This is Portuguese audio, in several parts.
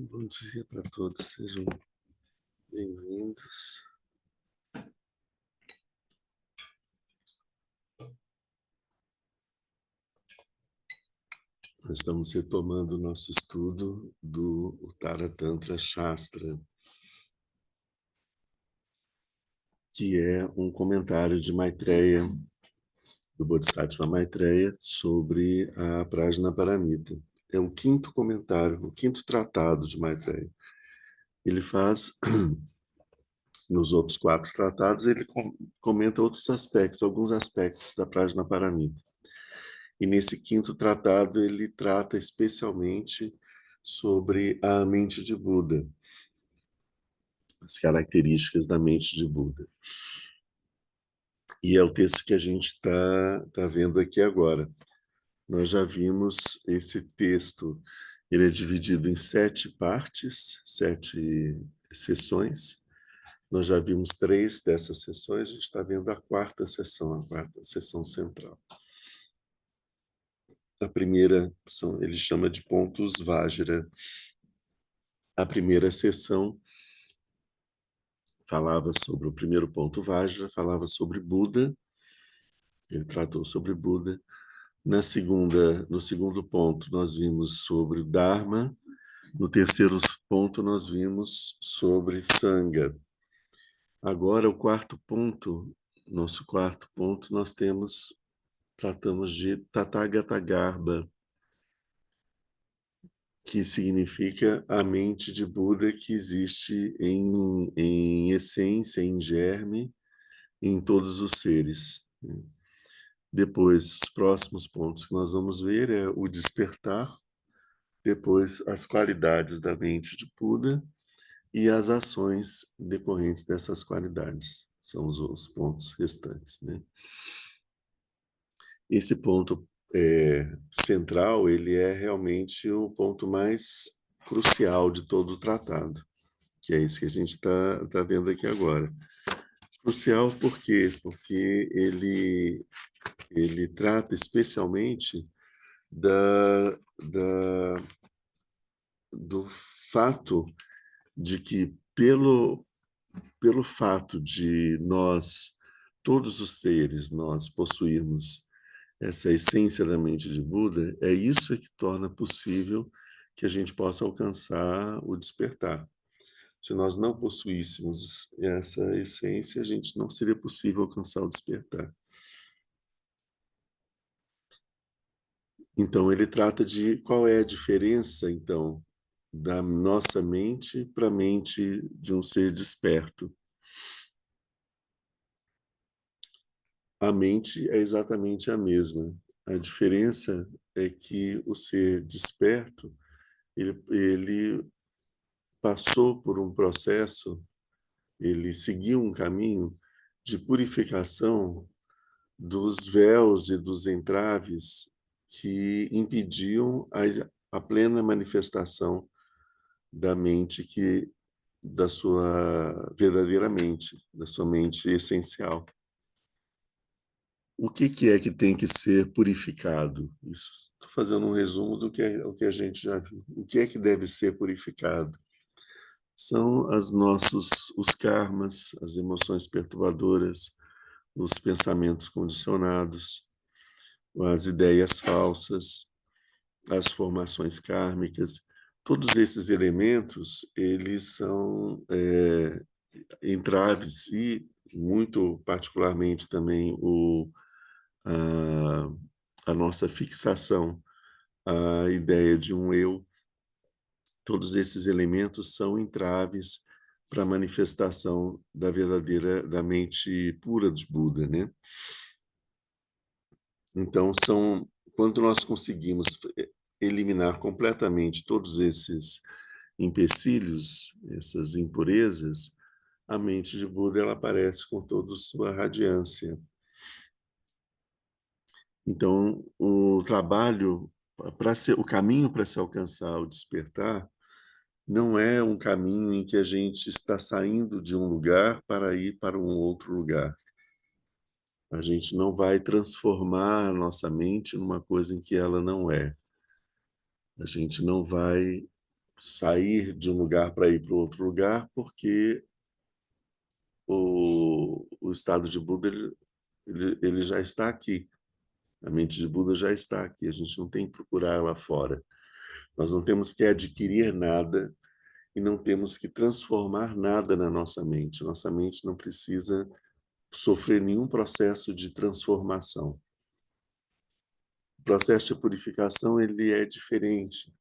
Bom dia para todos, sejam bem-vindos. Nós estamos retomando o nosso estudo do Uttara Tantra Shastra, que é um comentário de Maitreya, do Bodhisattva Maitreya, sobre a Prajnaparamita. É o quinto comentário, o quinto tratado de Maitreya. Ele faz, nos outros 4 tratados, ele comenta outros aspectos, alguns aspectos da Prajnaparamita. E nesse quinto tratado ele trata especialmente sobre a mente de Buda, as características da mente de Buda. E é o texto que a gente está vendo aqui agora. Nós já vimos esse texto, ele é dividido em 7 partes, 7 sessões. Nós já vimos 3 dessas sessões, a gente está vendo a quarta sessão central. A primeira, ele chama de pontos Vajra. A primeira sessão falava sobre o primeiro ponto Vajra, falava sobre Buda, ele tratou sobre Buda. No segundo ponto, nós vimos sobre Dharma. No terceiro ponto, nós vimos sobre Sangha. Agora, nosso quarto ponto, tratamos de Tathagata Garbha, que significa a mente de Buda que existe em essência, em germe, em todos os seres. Depois, os próximos pontos que nós vamos ver é o despertar, depois as qualidades da mente de Buda e as ações decorrentes dessas qualidades. São os pontos restantes, né? Esse ponto central, ele é realmente o ponto mais crucial de todo o tratado, que é isso que a gente está vendo aqui agora. Crucial por quê? Porque ele trata especialmente do fato de que, pelo fato de nós, todos os seres, nós possuirmos essa essência da mente de Buda, é isso que torna possível que a gente possa alcançar o despertar. Se nós não possuíssemos essa essência, a gente não seria possível alcançar o despertar. Então, ele trata de qual é a diferença, então, da nossa mente para a mente de um ser desperto. A mente é exatamente a mesma. A diferença é que o ser desperto, ele passou por um processo, ele seguiu um caminho de purificação dos véus e dos entraves que impediam a plena manifestação da mente da sua verdadeira mente, da sua mente essencial. O que é que tem que ser purificado? Estou fazendo um resumo do o que a gente já viu. O que é que deve ser purificado? São os karmas, as emoções perturbadoras, os pensamentos condicionados, as ideias falsas, as formações kármicas. Todos esses elementos, eles são entraves e, muito particularmente também, a, a nossa fixação, a ideia de um eu. Todos esses elementos são entraves para a manifestação da mente pura de Buda, né? Então, quando nós conseguimos eliminar completamente todos esses empecilhos, essas impurezas, a mente de Buda ela aparece com toda a sua radiância. Então, o caminho para se alcançar o despertar não é um caminho em que a gente está saindo de um lugar para ir para um outro lugar. A gente não vai transformar a nossa mente numa coisa em que ela não é. A gente não vai sair de um lugar para ir para outro lugar, porque o estado de Buda ele já está aqui. A mente de Buda já está aqui. A gente não tem que procurar lá fora. Nós não temos que adquirir nada e não temos que transformar nada na nossa mente. Nossa mente não precisa sofrer nenhum processo de transformação. O processo de purificação ele é diferente.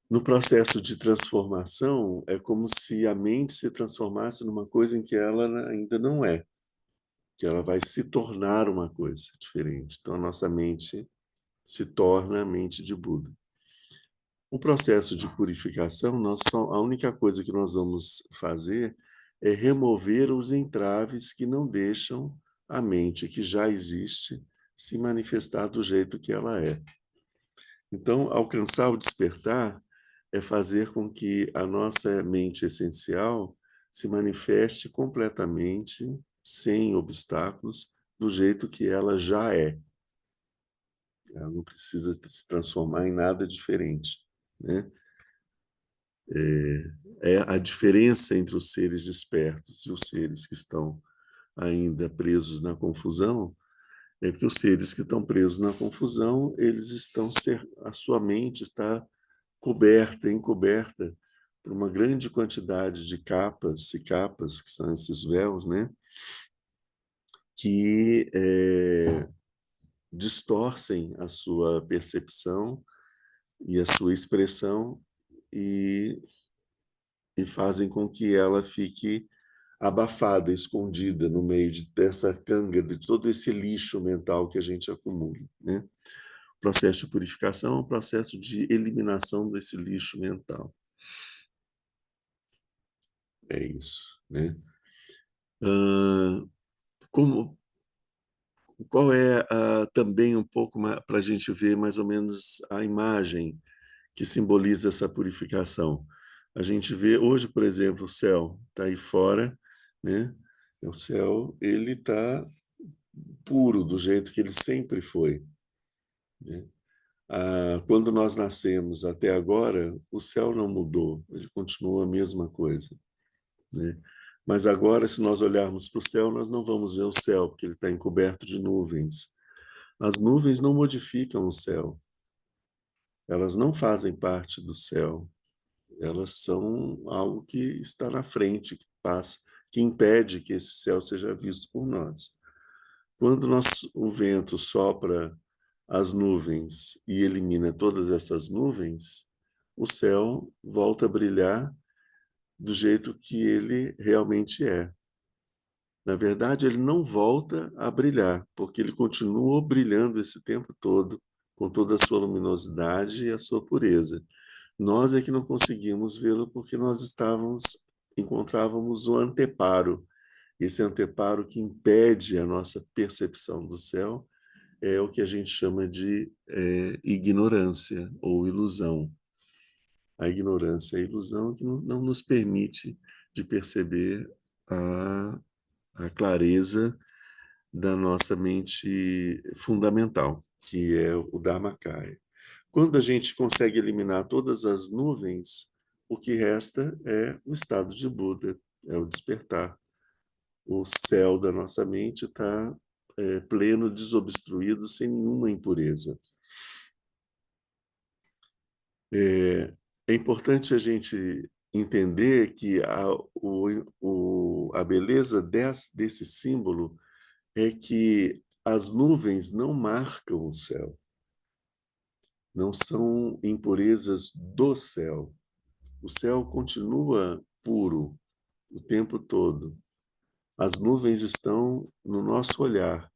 No processo de transformação, é como se a mente se transformasse numa coisa em que ela ainda não é, que ela vai se tornar uma coisa diferente. Então, a nossa mente se torna a mente de Buda. O processo de purificação, a única coisa que nós vamos fazer é remover os entraves que não deixam a mente que já existe se manifestar do jeito que ela é. Então, alcançar o despertar é fazer com que a nossa mente essencial se manifeste completamente, sem obstáculos, do jeito que ela já é. Ela não precisa se transformar em nada diferente, né? É a diferença entre os seres despertos e os seres que estão ainda presos na confusão, é que os seres que estão presos na confusão, a sua mente está encoberta por uma grande quantidade de capas e capas, que são esses véus, né, que distorcem a sua percepção e a sua expressão e, e fazem com que ela fique abafada, escondida no meio dessa canga, de todo esse lixo mental que a gente acumula, né? O processo de purificação é um processo de eliminação desse lixo mental. É isso, né? Uh, como, qual é também um pouco para a gente ver mais ou menos a imagem que simboliza essa purificação? A gente vê hoje, por exemplo, o céu está aí fora, né? O céu ele está puro do jeito que ele sempre foi, né? Quando nós nascemos até agora, o céu não mudou, ele continua a mesma coisa, né? Mas agora, se nós olharmos para o céu, nós não vamos ver o céu, porque ele está encoberto de nuvens. As nuvens não modificam o céu, elas não fazem parte do céu, elas são algo que está na frente, que passa, que impede que esse céu seja visto por nós. Quando o vento sopra as nuvens e elimina todas essas nuvens, o céu volta a brilhar do jeito que ele realmente é. Na verdade, ele não volta a brilhar, porque ele continuou brilhando esse tempo todo, com toda a sua luminosidade e a sua pureza. Nós é que não conseguimos vê-lo porque encontrávamos o anteparo. Esse anteparo que impede a nossa percepção do céu é o que a gente chama de ignorância ou ilusão. A ignorância e a ilusão que não nos permite de perceber a clareza da nossa mente fundamental, que é o Dharmakaya. Quando a gente consegue eliminar todas as nuvens, o que resta é o estado de Buda, é o despertar. O céu da nossa mente está pleno, desobstruído, sem nenhuma impureza. É importante a gente entender que a beleza desse símbolo é que as nuvens não marcam o céu, não são impurezas do céu. O céu continua puro o tempo todo. As nuvens estão no nosso olhar,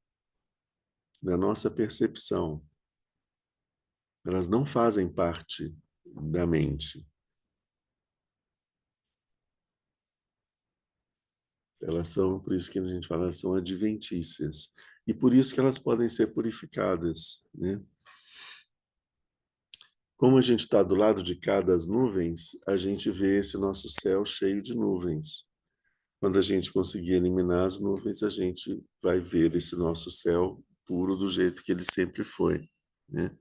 na nossa percepção. Elas não fazem parte da mente. Elas são, por isso que a gente fala, são adventícias. E por isso que elas podem ser purificadas, né? Como a gente está do lado de cá das nuvens, a gente vê esse nosso céu cheio de nuvens. Quando a gente conseguir eliminar as nuvens, a gente vai ver esse nosso céu puro do jeito que ele sempre foi, né?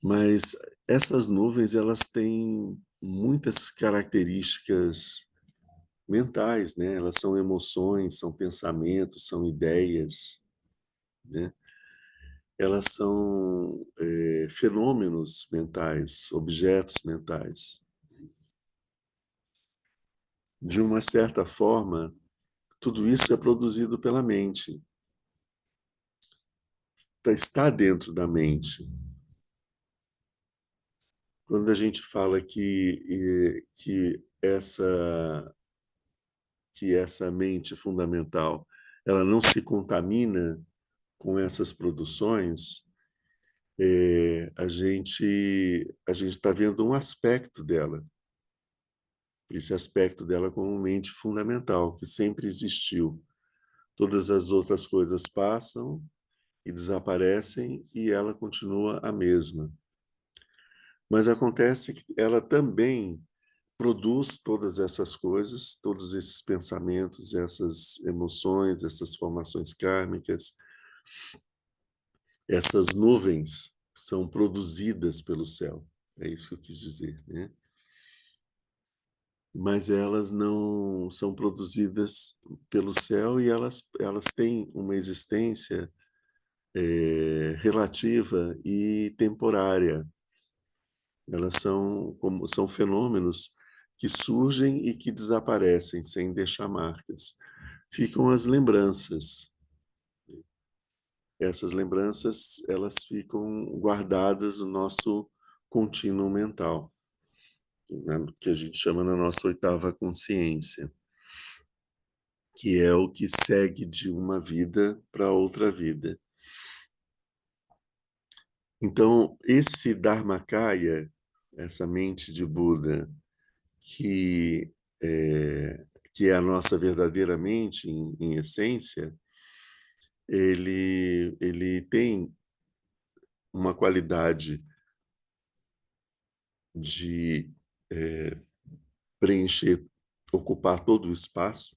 Mas essas nuvens, elas têm muitas características mentais, né? Elas são emoções, são pensamentos, são ideias, né? Elas são fenômenos mentais, objetos mentais. De uma certa forma, tudo isso é produzido pela mente, está dentro da mente. Quando a gente fala que essa mente fundamental, ela não se contamina com essas produções, a gente está vendo um aspecto dela, esse aspecto dela como mente fundamental, que sempre existiu. Todas as outras coisas passam e desaparecem e ela continua a mesma. Mas acontece que ela também produz todas essas coisas, todos esses pensamentos, essas emoções, essas formações kármicas, essas nuvens são produzidas pelo céu. É isso que eu quis dizer, né? Mas elas não são produzidas pelo céu e elas têm uma existência relativa e temporária. Elas são fenômenos que surgem e que desaparecem sem deixar marcas. Ficam as lembranças. Essas lembranças, elas ficam guardadas no nosso contínuo mental, né, que a gente chama na nossa oitava consciência, que é o que segue de uma vida para outra vida. Então, esse Dharmakaya, essa mente de Buda, que que é a nossa verdadeira mente, em essência, ele tem uma qualidade de preencher, ocupar todo o espaço,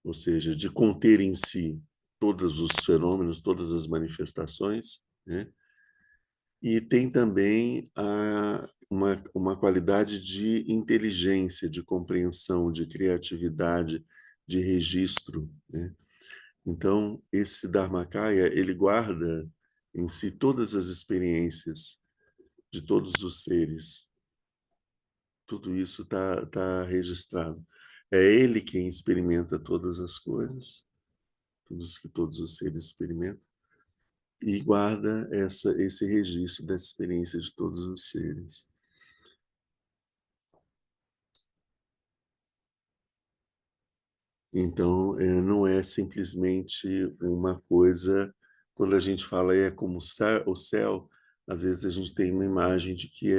ou seja, de conter em si todos os fenômenos, todas as manifestações, né? E tem também uma qualidade de inteligência, de compreensão, de criatividade, de registro, né? Então, esse Dharmakaya, ele guarda em si todas as experiências de todos os seres. Tudo isso tá registrado. É ele quem experimenta todas as coisas, tudo isso que todos os seres experimentam, e guarda esse registro da experiência de todos os seres. Então, não é simplesmente uma coisa, quando a gente fala é como o céu, às vezes a gente tem uma imagem de que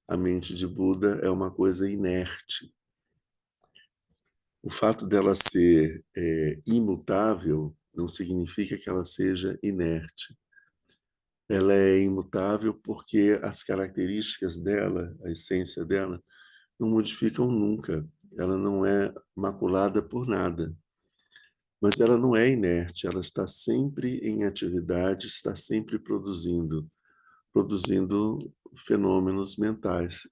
a mente de Buda é uma coisa inerte. O fato dela ser imutável não significa que ela seja inerte. Ela é imutável porque as características dela, a essência dela, não modificam nunca. Ela não é maculada por nada. Mas ela não é inerte, ela está sempre em atividade, está sempre produzindo fenômenos mentais.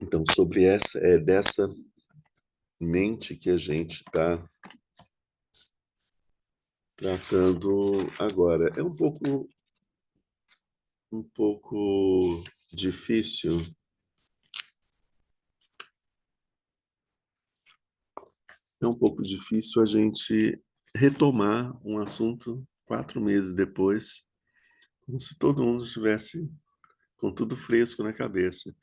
Então, é dessa mente que a gente está tratando agora. É um pouco difícil, a gente retomar um assunto 4 meses depois, como se todo mundo estivesse com tudo fresco na cabeça.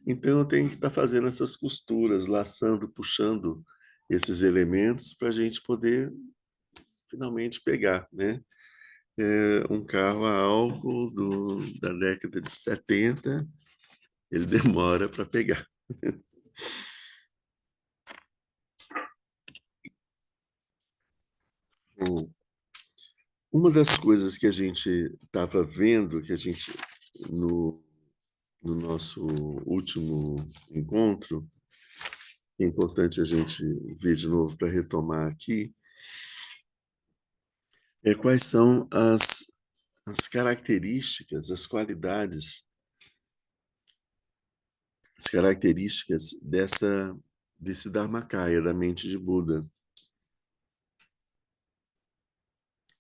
Então eu tenho que estar fazendo essas costuras, laçando, puxando esses elementos para a gente poder finalmente pegar, né? Um carro a álcool da década de 70, ele demora para pegar. Bom, uma das coisas que a gente estava vendo, no, no nosso último encontro, é importante a gente ver de novo para retomar aqui, é quais são as características, as características desse Dharmakaya, da mente de Buda.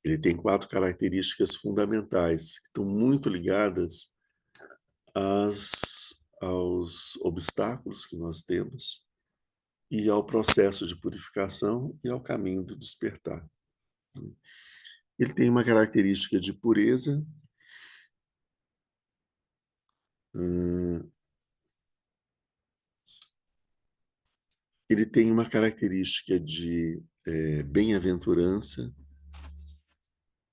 Ele tem 4 características fundamentais, que estão muito ligadas aos obstáculos que nós temos e ao processo de purificação e ao caminho do despertar. Ele tem uma característica de pureza, ele tem uma característica de bem-aventurança,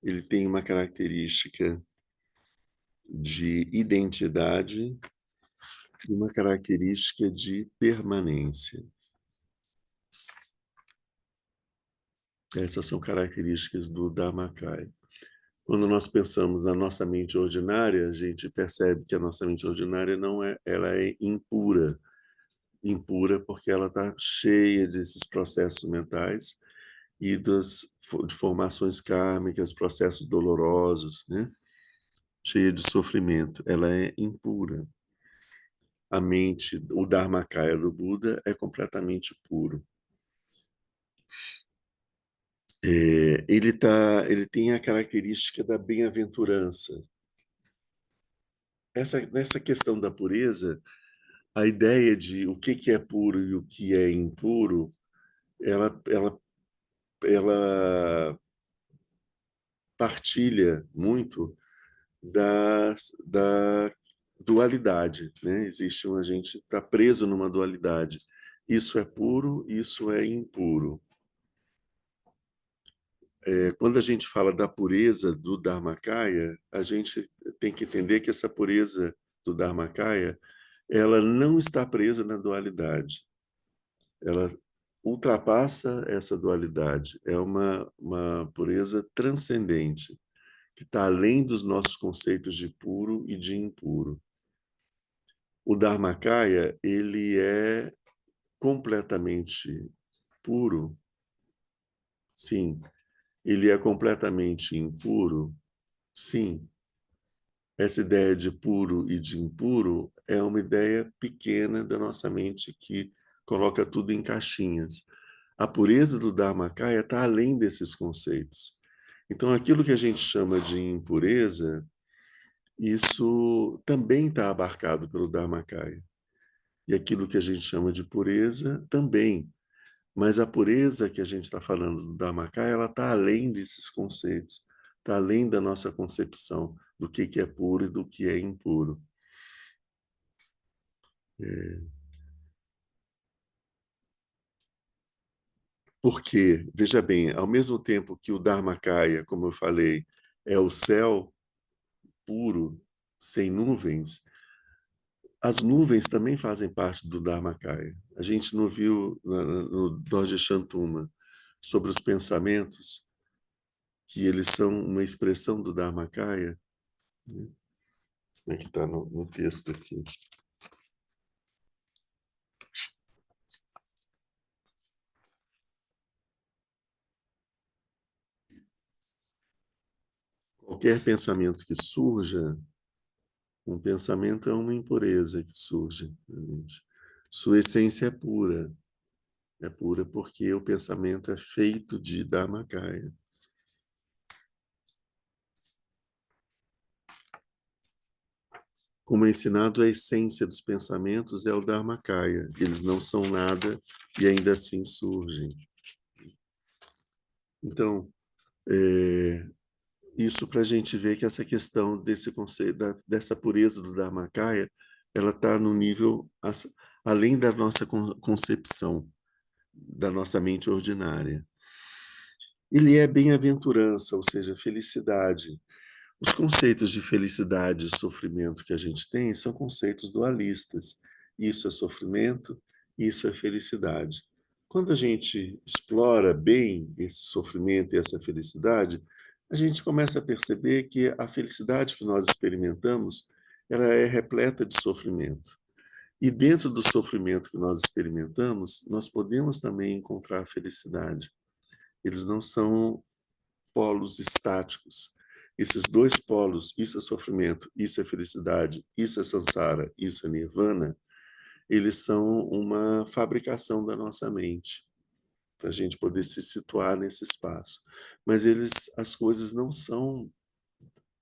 ele tem uma característica de identidade e uma característica de permanência. Essas são características do Dharmakaya. Quando nós pensamos na nossa mente ordinária, a gente percebe que a nossa mente ordinária não é, ela é impura. Impura porque ela está cheia desses processos mentais e de formações kármicas, processos dolorosos, né? Cheia de sofrimento. Ela é impura. A mente, o Dharmakaya do Buda é completamente puro. Ele tem a característica da bem-aventurança. Nessa questão da pureza, a ideia de o que é puro e o que é impuro, ela partilha muito da dualidade, né? A gente está preso numa dualidade. Isso é puro, isso é impuro. Quando a gente fala da pureza do Dharmakaya, a gente tem que entender que essa pureza do Dharmakaya, ela não está presa na dualidade. Ela ultrapassa essa dualidade. É uma pureza transcendente, que está além dos nossos conceitos de puro e de impuro. O Dharmakaya, ele é completamente puro, sim. Ele é completamente impuro, sim. Essa ideia de puro e de impuro é uma ideia pequena da nossa mente que coloca tudo em caixinhas. A pureza do Dharmakaya está além desses conceitos. Então, aquilo que a gente chama de impureza, isso também está abarcado pelo Dharmakaya. E aquilo que a gente chama de pureza também. Mas a pureza que a gente está falando do Dharmakaya, ela está além desses conceitos, está além da nossa concepção do que é puro e do que é impuro. Porque, veja bem, ao mesmo tempo que o Dharmakaya, como eu falei, é o céu puro, sem nuvens, as nuvens também fazem parte do Dharmakaya. A gente não viu no Dorje Shantuma sobre os pensamentos, que eles são uma expressão do Dharmakaya, né? Como é que está no texto aqui? Qualquer pensamento que surja, um pensamento é uma impureza que surge na mente. Sua essência é pura. É pura porque o pensamento é feito de Dharmakaya. Como é ensinado, a essência dos pensamentos é o Dharmakaya. Eles não são nada e ainda assim surgem. Então, isso para a gente ver que essa questão desse conceito, dessa pureza do Dharmakaya, ela está no nível além da nossa concepção, da nossa mente ordinária. Ele é bem-aventurança, ou seja, felicidade. Os conceitos de felicidade e sofrimento que a gente tem são conceitos dualistas. Isso é sofrimento, isso é felicidade. Quando a gente explora bem esse sofrimento e essa felicidade, a gente começa a perceber que a felicidade que nós experimentamos, ela é repleta de sofrimento. E dentro do sofrimento que nós experimentamos, nós podemos também encontrar a felicidade. Eles não são polos estáticos. Esses dois polos, isso é sofrimento, isso é felicidade, isso é samsara, isso é nirvana, eles são uma fabricação da nossa mente, para a gente poder se situar nesse espaço. Mas as coisas não são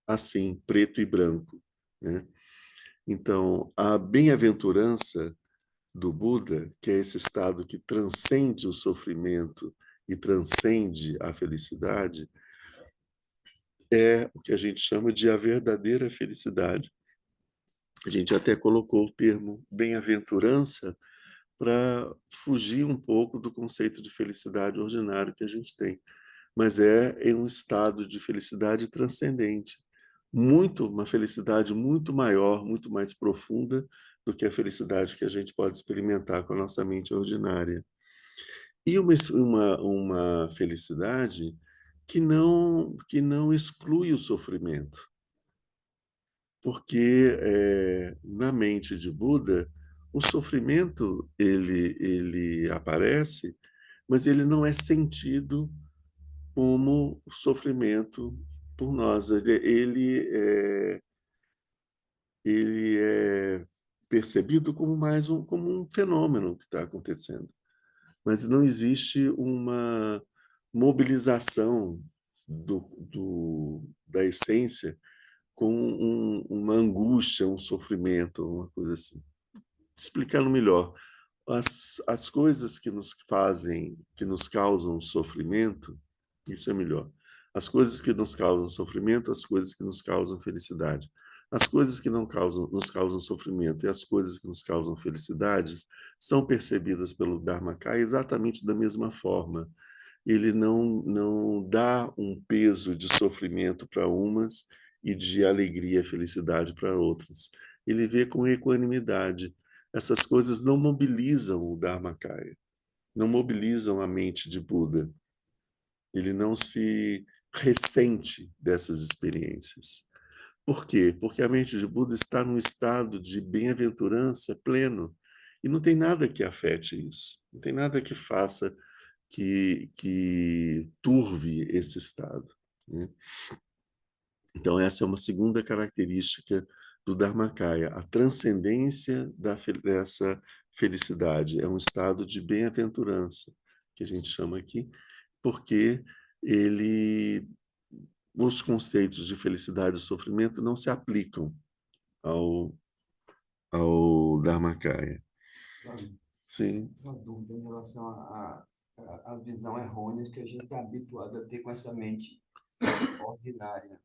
assim, preto e branco, né? Então, a bem-aventurança do Buda, que é esse estado que transcende o sofrimento e transcende a felicidade, é o que a gente chama de a verdadeira felicidade. A gente até colocou o termo bem-aventurança para fugir um pouco do conceito de felicidade ordinário que a gente tem, mas é em um estado de felicidade transcendente, uma felicidade muito maior, muito mais profunda do que a felicidade que a gente pode experimentar com a nossa mente ordinária. E uma felicidade que não exclui o sofrimento, porque na mente de Buda o sofrimento ele aparece, mas ele não é sentido como sofrimento por nós. Ele é percebido como como um fenômeno que está acontecendo, mas não existe uma mobilização da essência com uma angústia, um sofrimento, uma coisa assim. Explicando melhor, as coisas que nos fazem, que nos causam sofrimento, isso é melhor. As coisas que nos causam sofrimento, as coisas que nos causam felicidade. As coisas que não causam, nos causam sofrimento e as coisas que nos causam felicidade são percebidas pelo Dharmakaya exatamente da mesma forma. Ele não dá um peso de sofrimento para umas e de alegria e felicidade para outras. Ele vê com equanimidade. Essas coisas não mobilizam o Dharmakaya, não mobilizam a mente de Buda. Ele não se ressente dessas experiências. Por quê? Porque a mente de Buda está num estado de bem-aventurança pleno. E não tem nada que afete isso. Não tem nada que faça que turve esse estado, né? Então, essa é uma segunda característica do Dharmakaya, a transcendência dessa felicidade. É um estado de bem-aventurança, que a gente chama aqui, porque ele, os conceitos de felicidade e sofrimento não se aplicam ao, ao Dharmakaya. Sim. Uma dúvida em relação à visão errônea que a gente está habituado a ter com essa mente ordinária.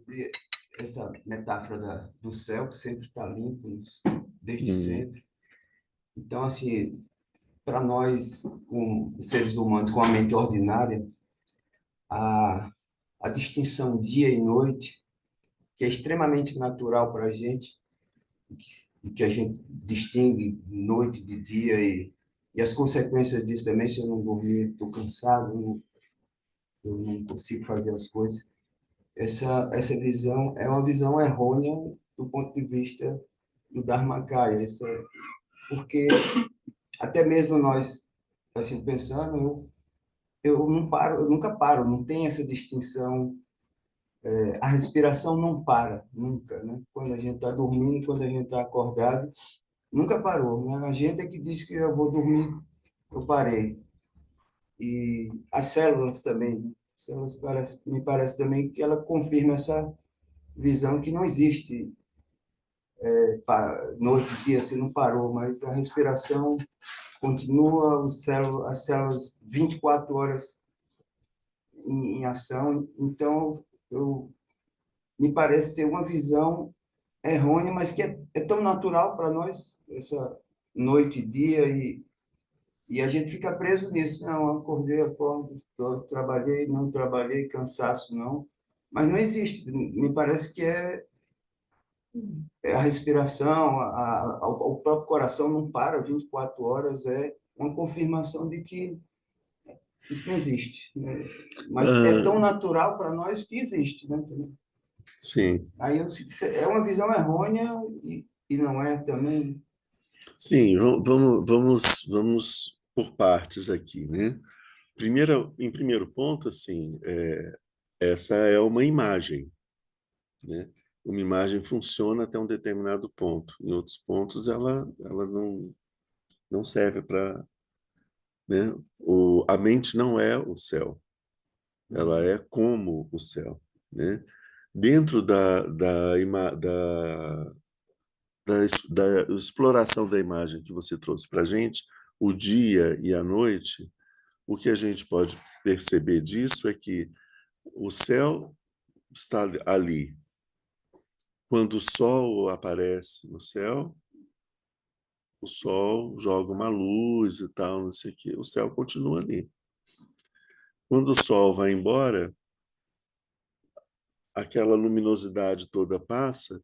E essa metáfora do céu, que sempre está limpo, desde sempre. Então, assim, para nós, com seres humanos com a mente ordinária, a, a distinção dia e noite, que é extremamente natural para a gente, que a gente distingue noite de dia e as consequências disso também, se eu não dormir, estou cansado, eu não consigo fazer as coisas. Essa visão é uma visão errônea do ponto de vista do Dharmakaya. Porque até mesmo nós, assim, pensando, eu não paro, eu nunca paro, não tem essa distinção. A respiração não para, nunca, né? Quando a gente está dormindo e quando a gente está acordado, nunca parou, né? A gente é que diz que eu vou dormir, eu parei. E as células também, né? As células me parece também que ela confirma essa visão que não existe noite e dia, você não parou, mas a respiração continua, as células 24 horas em ação. Então, me parece ser uma visão errônea, mas que é tão natural para nós, essa noite e dia, e a gente fica preso nisso. Não, acordei, acordo, trabalhei, não trabalhei, cansaço, não. Mas não existe. Me parece que é a respiração, o próprio coração não para 24 horas, é uma confirmação de que isso não existe, né? Mas é tão natural para nós que existe, né? Sim. Aí é uma visão errônea e não é também? Sim, vamos por partes aqui, né? Em primeiro ponto, assim, essa é uma imagem, né? Uma imagem funciona até um determinado ponto. Em outros pontos, ela não serve para, né? A mente não é o céu, ela é como o céu, né? Dentro da exploração da imagem que você trouxe para a gente, o dia e a noite, o que a gente pode perceber disso é que o céu está ali. Quando o sol aparece no céu, o sol joga uma luz e tal, não sei o quê, o céu continua ali. Quando o sol vai embora, aquela luminosidade toda passa,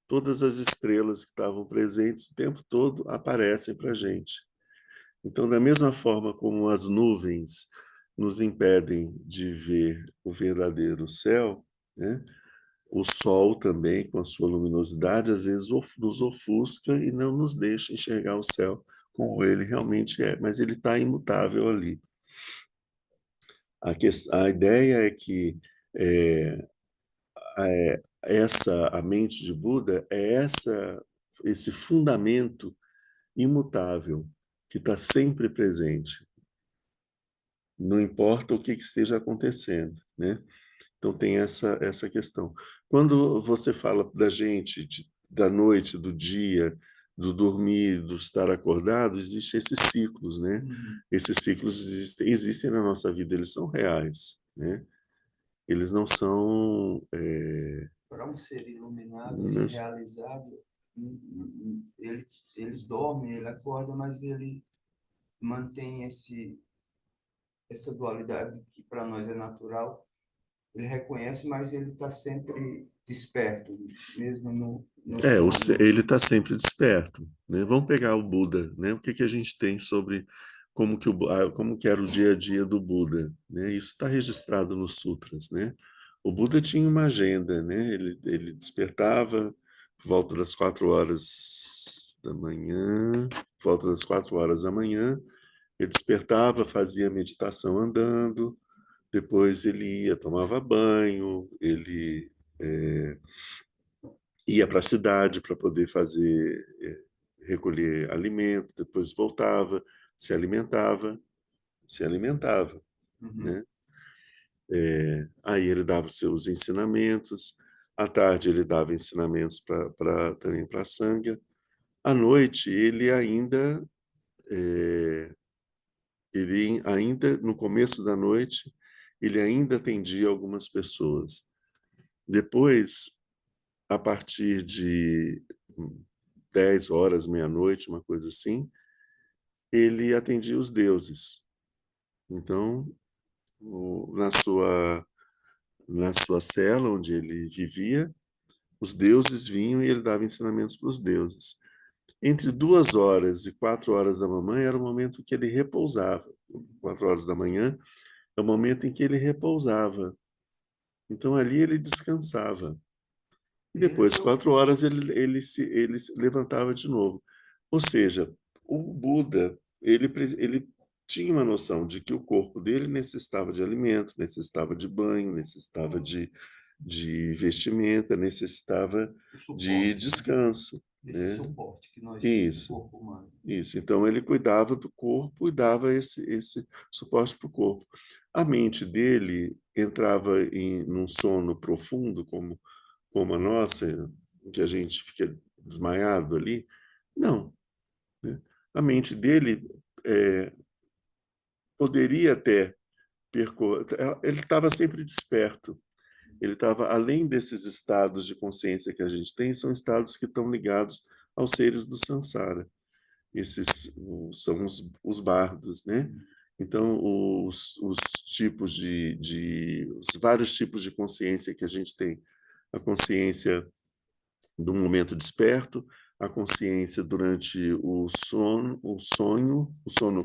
todas as estrelas que estavam presentes o tempo todo aparecem para a gente. Então, da mesma forma como as nuvens nos impedem de ver o verdadeiro céu, né? O sol também, com a sua luminosidade, às vezes nos ofusca e não nos deixa enxergar o céu como ele realmente é, mas ele está imutável ali. A ideia é que é, a mente de Buda é esse fundamento imutável que está sempre presente, não importa o que esteja acontecendo, né? Então tem essa questão. Quando você fala da gente, da noite, do dia, do dormir, do estar acordado, existem esses ciclos, né? Esses ciclos existem na nossa vida, eles são reais, né? Eles não são... Para um ser iluminado ser realizado, ele, ele dorme, ele acorda, mas ele mantém essa dualidade que para nós é natural. Ele reconhece, mas ele está sempre desperto, mesmo no sono. Ele está sempre desperto, né? Vamos pegar o Buda, né? O que que a gente tem sobre como que era o dia a dia do Buda, né? Isso está registrado nos sutras, né? O Buda tinha uma agenda, né? Ele despertava por volta das 4 horas da manhã, por volta das 4 horas da manhã, ele despertava, fazia meditação andando, depois ele ia, tomava banho, ele ia para a cidade para poder recolher alimento, depois voltava, se alimentava, se alimentava, Uhum. né? Aí ele dava os seus ensinamentos, à tarde ele dava ensinamentos também para a Sangha, à noite ele ainda no começo da noite ele ainda atendia algumas pessoas. Depois, a partir de 10 horas, meia-noite, uma coisa assim, ele atendia os deuses. Então, na sua cela onde ele vivia, os deuses vinham e ele dava ensinamentos para os deuses. Entre 2 horas e 4 horas da manhã era o momento que ele repousava. 4 horas da manhã é o momento em que ele repousava. Então ali ele descansava. E depois, 4 horas, ele se levantava de novo. Ou seja, o Buda, ele tinha uma noção de que o corpo dele necessitava de alimento, necessitava de banho, necessitava de vestimenta, necessitava de descanso, Esse né? suporte que nós temos do Isso, corpo humano. isso. Então, ele cuidava do corpo e dava esse suporte para o corpo. A mente dele entrava num sono profundo, como a nossa, que a gente fica desmaiado ali. Não, né? A mente dele é, poderia até percorrer, ele estava sempre desperto. Ele estava além desses estados de consciência que a gente tem, são estados que estão ligados aos seres do samsara. Esses são os bardos, né? Então, os tipos os vários tipos de consciência que a gente tem. A consciência do momento desperto, a consciência durante o sono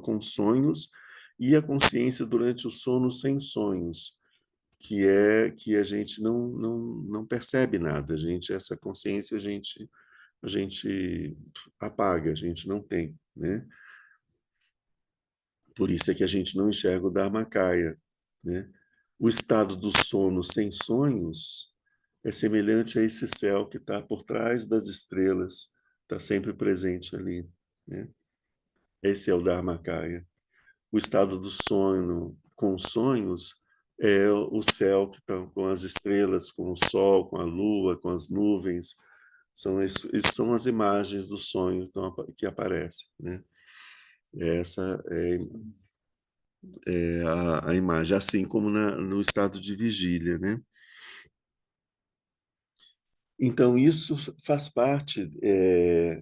com sonhos, e a consciência durante o sono sem sonhos, que é que a gente não percebe nada. Essa consciência a gente a gente apaga, a gente não tem, né? Por isso é que a gente não enxerga o Dharmakaya, né? O estado do sono sem sonhos é semelhante a esse céu que está por trás das estrelas, está sempre presente ali, né? Esse é o Dharmakaya. O estado do sono com sonhos é o céu que está com as estrelas, com o sol, com a lua, com as nuvens. Isso são as imagens do sonho que aparecem, né? Essa é a imagem, assim como no estado de vigília, né? Então, isso faz parte,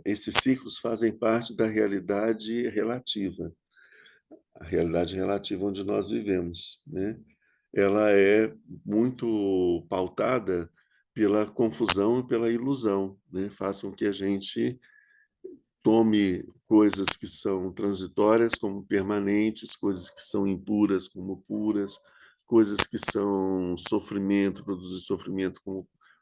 esses ciclos fazem parte da realidade relativa onde nós vivemos, né? Ela é muito pautada pela confusão e pela ilusão, né? Faz com que a gente tome coisas que são transitórias como permanentes, coisas que são impuras como puras, coisas que são sofrimento, produzir sofrimento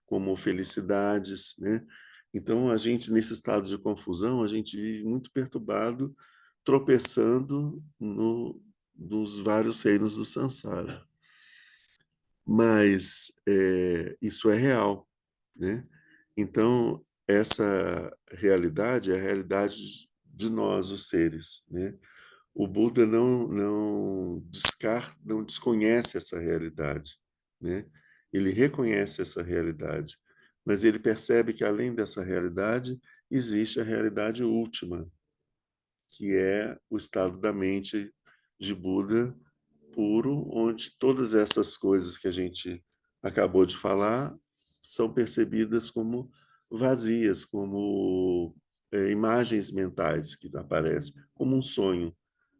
como felicidades, né? Então, a gente, nesse estado de confusão, a gente vive muito perturbado, tropeçando nos vários reinos do samsara. Mas isso é real, né? Então, essa realidade é a realidade de nós, os seres, né? O Buda não desconhece essa realidade, né? Ele reconhece essa realidade, mas ele percebe que além dessa realidade existe a realidade última, que é o estado da mente de Buda puro, onde todas essas coisas que a gente acabou de falar são percebidas como vazias, como imagens mentais que aparecem, como um sonho.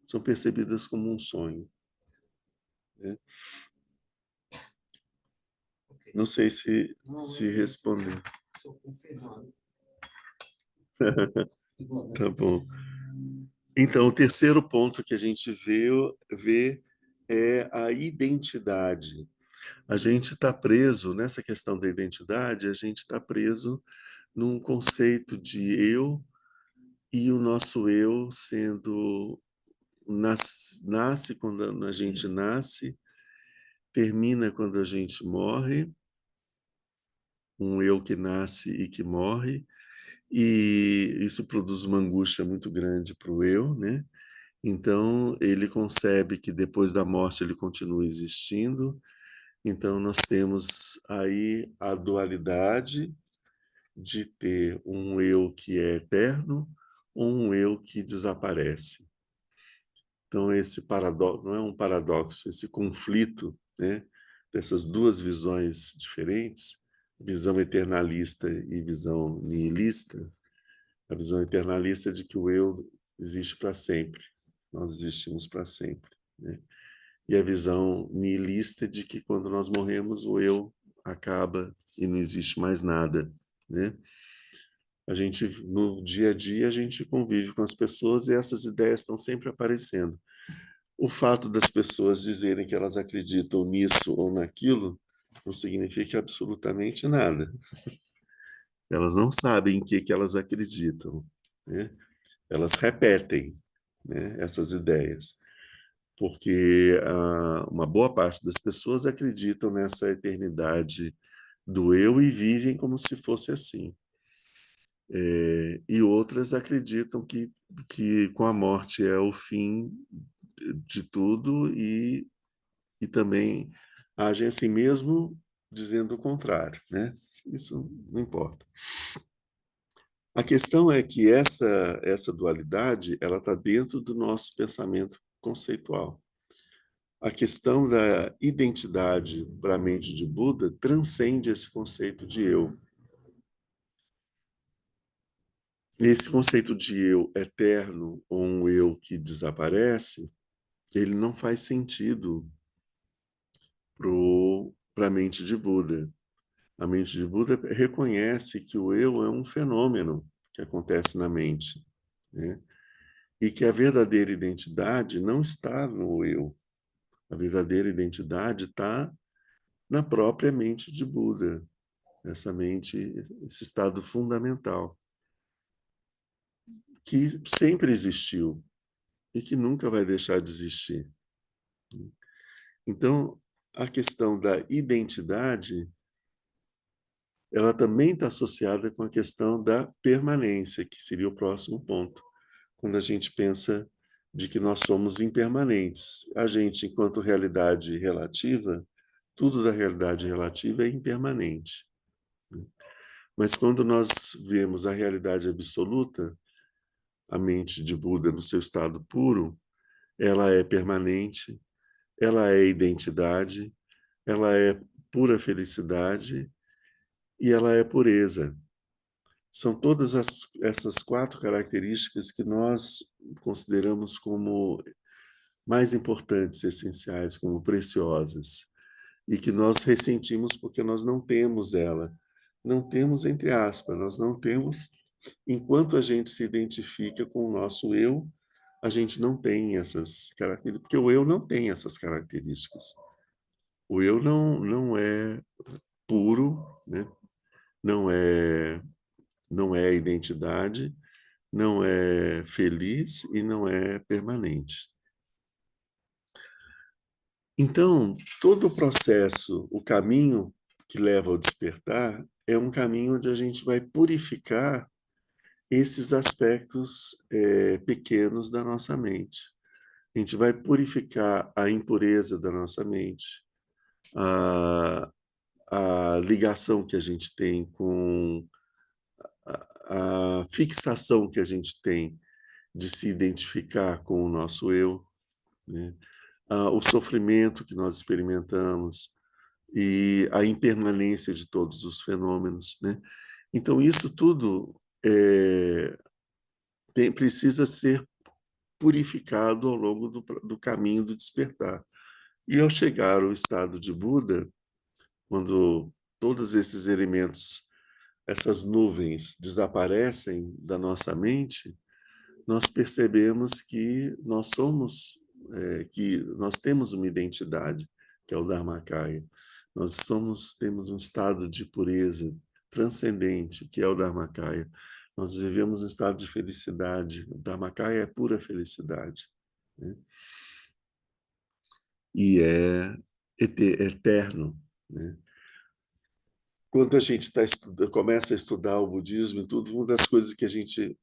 São percebidas como um sonho, né? Ok. Não sei se Não, se mas respondeu. só confirmando. Tá bom. Então, o terceiro ponto que a gente vê é a identidade. A gente está preso nessa questão da identidade, a gente está preso num conceito de eu e o nosso eu sendo nasce quando a gente nasce, termina quando a gente morre, um eu que nasce e que morre, e isso produz uma angústia muito grande para o eu, né? Então ele concebe que depois da morte ele continua existindo. Então nós temos aí a dualidade de ter um eu que é eterno ou um eu que desaparece. Então, esse paradoxo não é um paradoxo, esse conflito, né, dessas duas visões diferentes, visão eternalista e visão nihilista. A visão eternalista é de que o eu existe para sempre, nós existimos para sempre, né? E a visão nihilista é de que quando nós morremos, o eu acaba e não existe mais nada, né? A gente, no dia a dia, a gente convive com as pessoas e essas ideias estão sempre aparecendo. O fato das pessoas dizerem que elas acreditam nisso ou naquilo não significa absolutamente nada. Elas não sabem em que elas acreditam, né? Elas repetem, né, essas ideias, porque uma boa parte das pessoas acreditam nessa eternidade do eu e vivem como se fosse assim. E outras acreditam que com a morte é o fim de tudo e também agem assim mesmo dizendo o contrário, né? Isso não importa. A questão é que essa dualidade ela está dentro do nosso pensamento conceitual. A questão da identidade para a mente de Buda transcende esse conceito de eu. Esse conceito de eu eterno ou um eu que desaparece, ele não faz sentido para a mente de Buda. A mente de Buda reconhece que o eu é um fenômeno que acontece na mente, né? E que a verdadeira identidade não está no eu. A verdadeira identidade está na própria mente de Buda, essa mente, esse estado fundamental. que sempre existiu e que nunca vai deixar de existir. Então, a questão da identidade, ela também está associada com a questão da permanência, que seria o próximo ponto, quando a gente pensa de que nós somos impermanentes. A gente, enquanto realidade relativa, tudo da realidade relativa é impermanente. Mas quando nós vemos a realidade absoluta, a mente de Buda no seu estado puro, ela é permanente, ela é identidade, ela é pura felicidade e ela é pureza. São todas essas quatro características que nós consideramos como mais importantes, essenciais, como preciosas, e que nós ressentimos porque nós não temos ela. Não temos, entre aspas, nós não temos, enquanto a gente se identifica com o nosso eu, a gente não tem essas características, porque o eu não tem essas características. O eu não é puro, né? não é, não é identidade, não é feliz e não é permanente. Então, todo o processo, o caminho que leva ao despertar, é um caminho onde a gente vai purificar esses aspectos pequenos da nossa mente. A gente vai purificar a impureza da nossa mente, a, a ligação que a gente tem com a fixação que a gente tem de se identificar com o nosso eu, né? O sofrimento que nós experimentamos e a impermanência de todos os fenômenos, né? Então, isso tudo precisa ser purificado ao longo do caminho do despertar. E ao chegar ao estado de Buda, quando todos esses elementos, essas nuvens desaparecem da nossa mente, nós percebemos que nós somos, que nós temos uma identidade, que é o Dharmakaya. Nós temos um estado de pureza transcendente, que é o Dharmakaya. Nós vivemos um estado de felicidade. O Dharmakaya é pura felicidade, né? E é eterno, né? Quando a gente começa a estudar o budismo e tudo, uma das coisas que a gente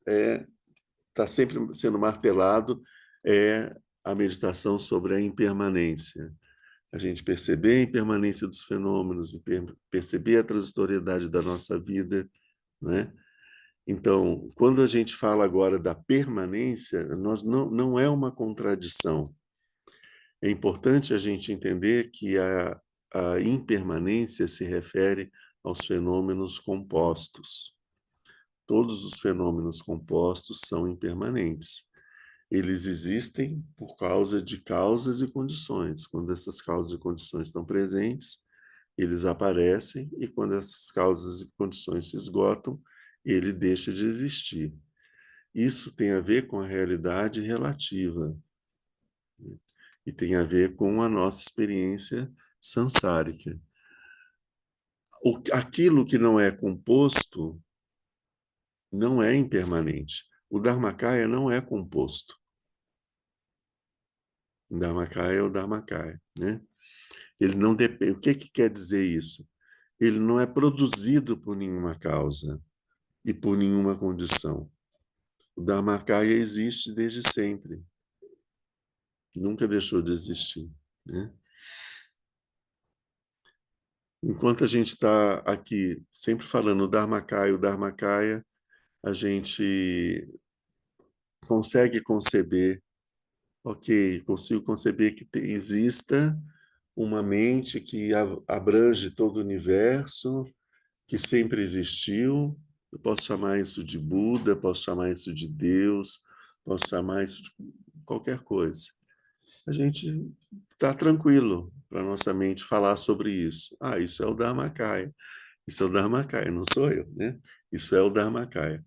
está sempre sendo martelado é a meditação sobre a impermanência. A gente perceber a impermanência dos fenômenos, perceber a transitoriedade da nossa vida, né? Então, quando a gente fala agora da permanência, nós não é uma contradição. É importante a gente entender que a impermanência se refere aos fenômenos compostos. Todos os fenômenos compostos são impermanentes. Eles existem por causa de causas e condições. Quando essas causas e condições estão presentes, eles aparecem, e quando essas causas e condições se esgotam, ele deixa de existir. Isso tem a ver com a realidade relativa, né? E tem a ver com a nossa experiência sansárica. Aquilo que não é composto não é impermanente. O Dharmakaya não é composto. O Dharmakaya é o Dharmakaya, né? Ele não depende. O que quer dizer isso? Ele não é produzido por nenhuma causa e por nenhuma condição. O Dharmakaya existe desde sempre. Nunca deixou de existir, né? Enquanto a gente está aqui sempre falando o Dharmakaya, a gente consegue conceber, ok, consigo conceber que exista uma mente que abrange todo o universo, que sempre existiu. Eu posso chamar isso de Buda, posso chamar isso de Deus, posso chamar isso de qualquer coisa. A gente está tranquilo para nossa mente falar sobre isso. Ah, isso é o Dharmakaya. Isso é o Dharmakaya, não sou eu, né? Isso é o Dharmakaya.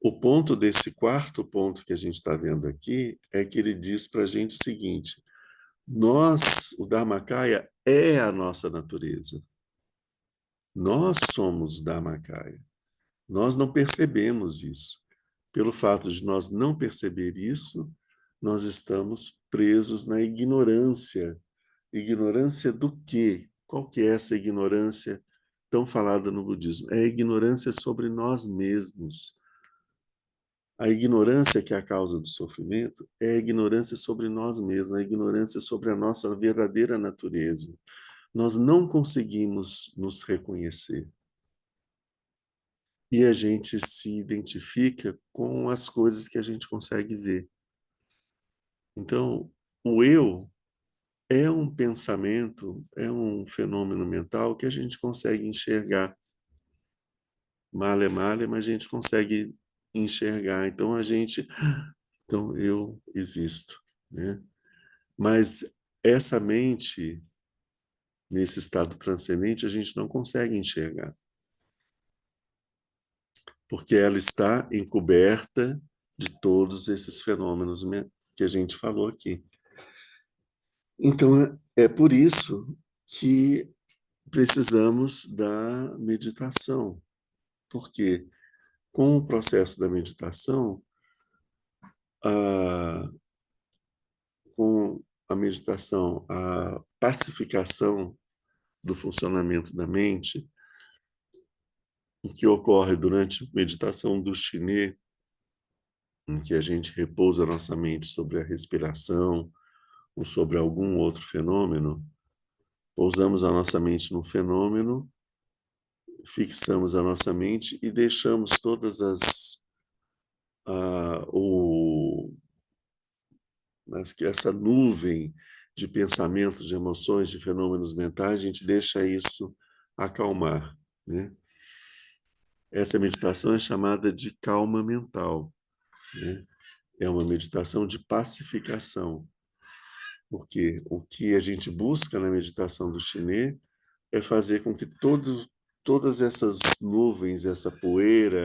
O ponto desse quarto ponto que a gente está vendo aqui é que ele diz para a gente o seguinte: nós, o Dharmakaya é a nossa natureza. Nós somos o Dharmakaya. Nós não percebemos isso. Pelo fato de nós não perceber isso, nós estamos presos na ignorância. Ignorância do quê? Qual que é essa ignorância tão falada no budismo? É a ignorância sobre nós mesmos. A ignorância que é a causa do sofrimento é a ignorância sobre nós mesmos, a ignorância sobre a nossa verdadeira natureza. Nós não conseguimos nos reconhecer. E a gente se identifica com as coisas que a gente consegue ver. Então, o eu é um pensamento, é um fenômeno mental que a gente consegue enxergar. Male, mas a gente consegue enxergar. Então eu existo, né? Mas essa mente, nesse estado transcendente, a gente não consegue enxergar, porque ela está encoberta de todos esses fenômenos que a gente falou aqui. Então, é por isso que precisamos da meditação, porque com o processo da meditação, a, com a meditação, a pacificação do funcionamento da mente, o que ocorre durante a meditação do Shiné, em que a gente repousa a nossa mente sobre a respiração ou sobre algum outro fenômeno, pousamos a nossa mente no fenômeno, fixamos a nossa mente e deixamos todas a, o, essa nuvem de pensamentos, de emoções, de fenômenos mentais, a gente deixa isso acalmar, né? Essa meditação é chamada de calma mental, né? É uma meditação de pacificação, porque o que a gente busca na meditação do Shiné é fazer com que todas essas nuvens, essa poeira,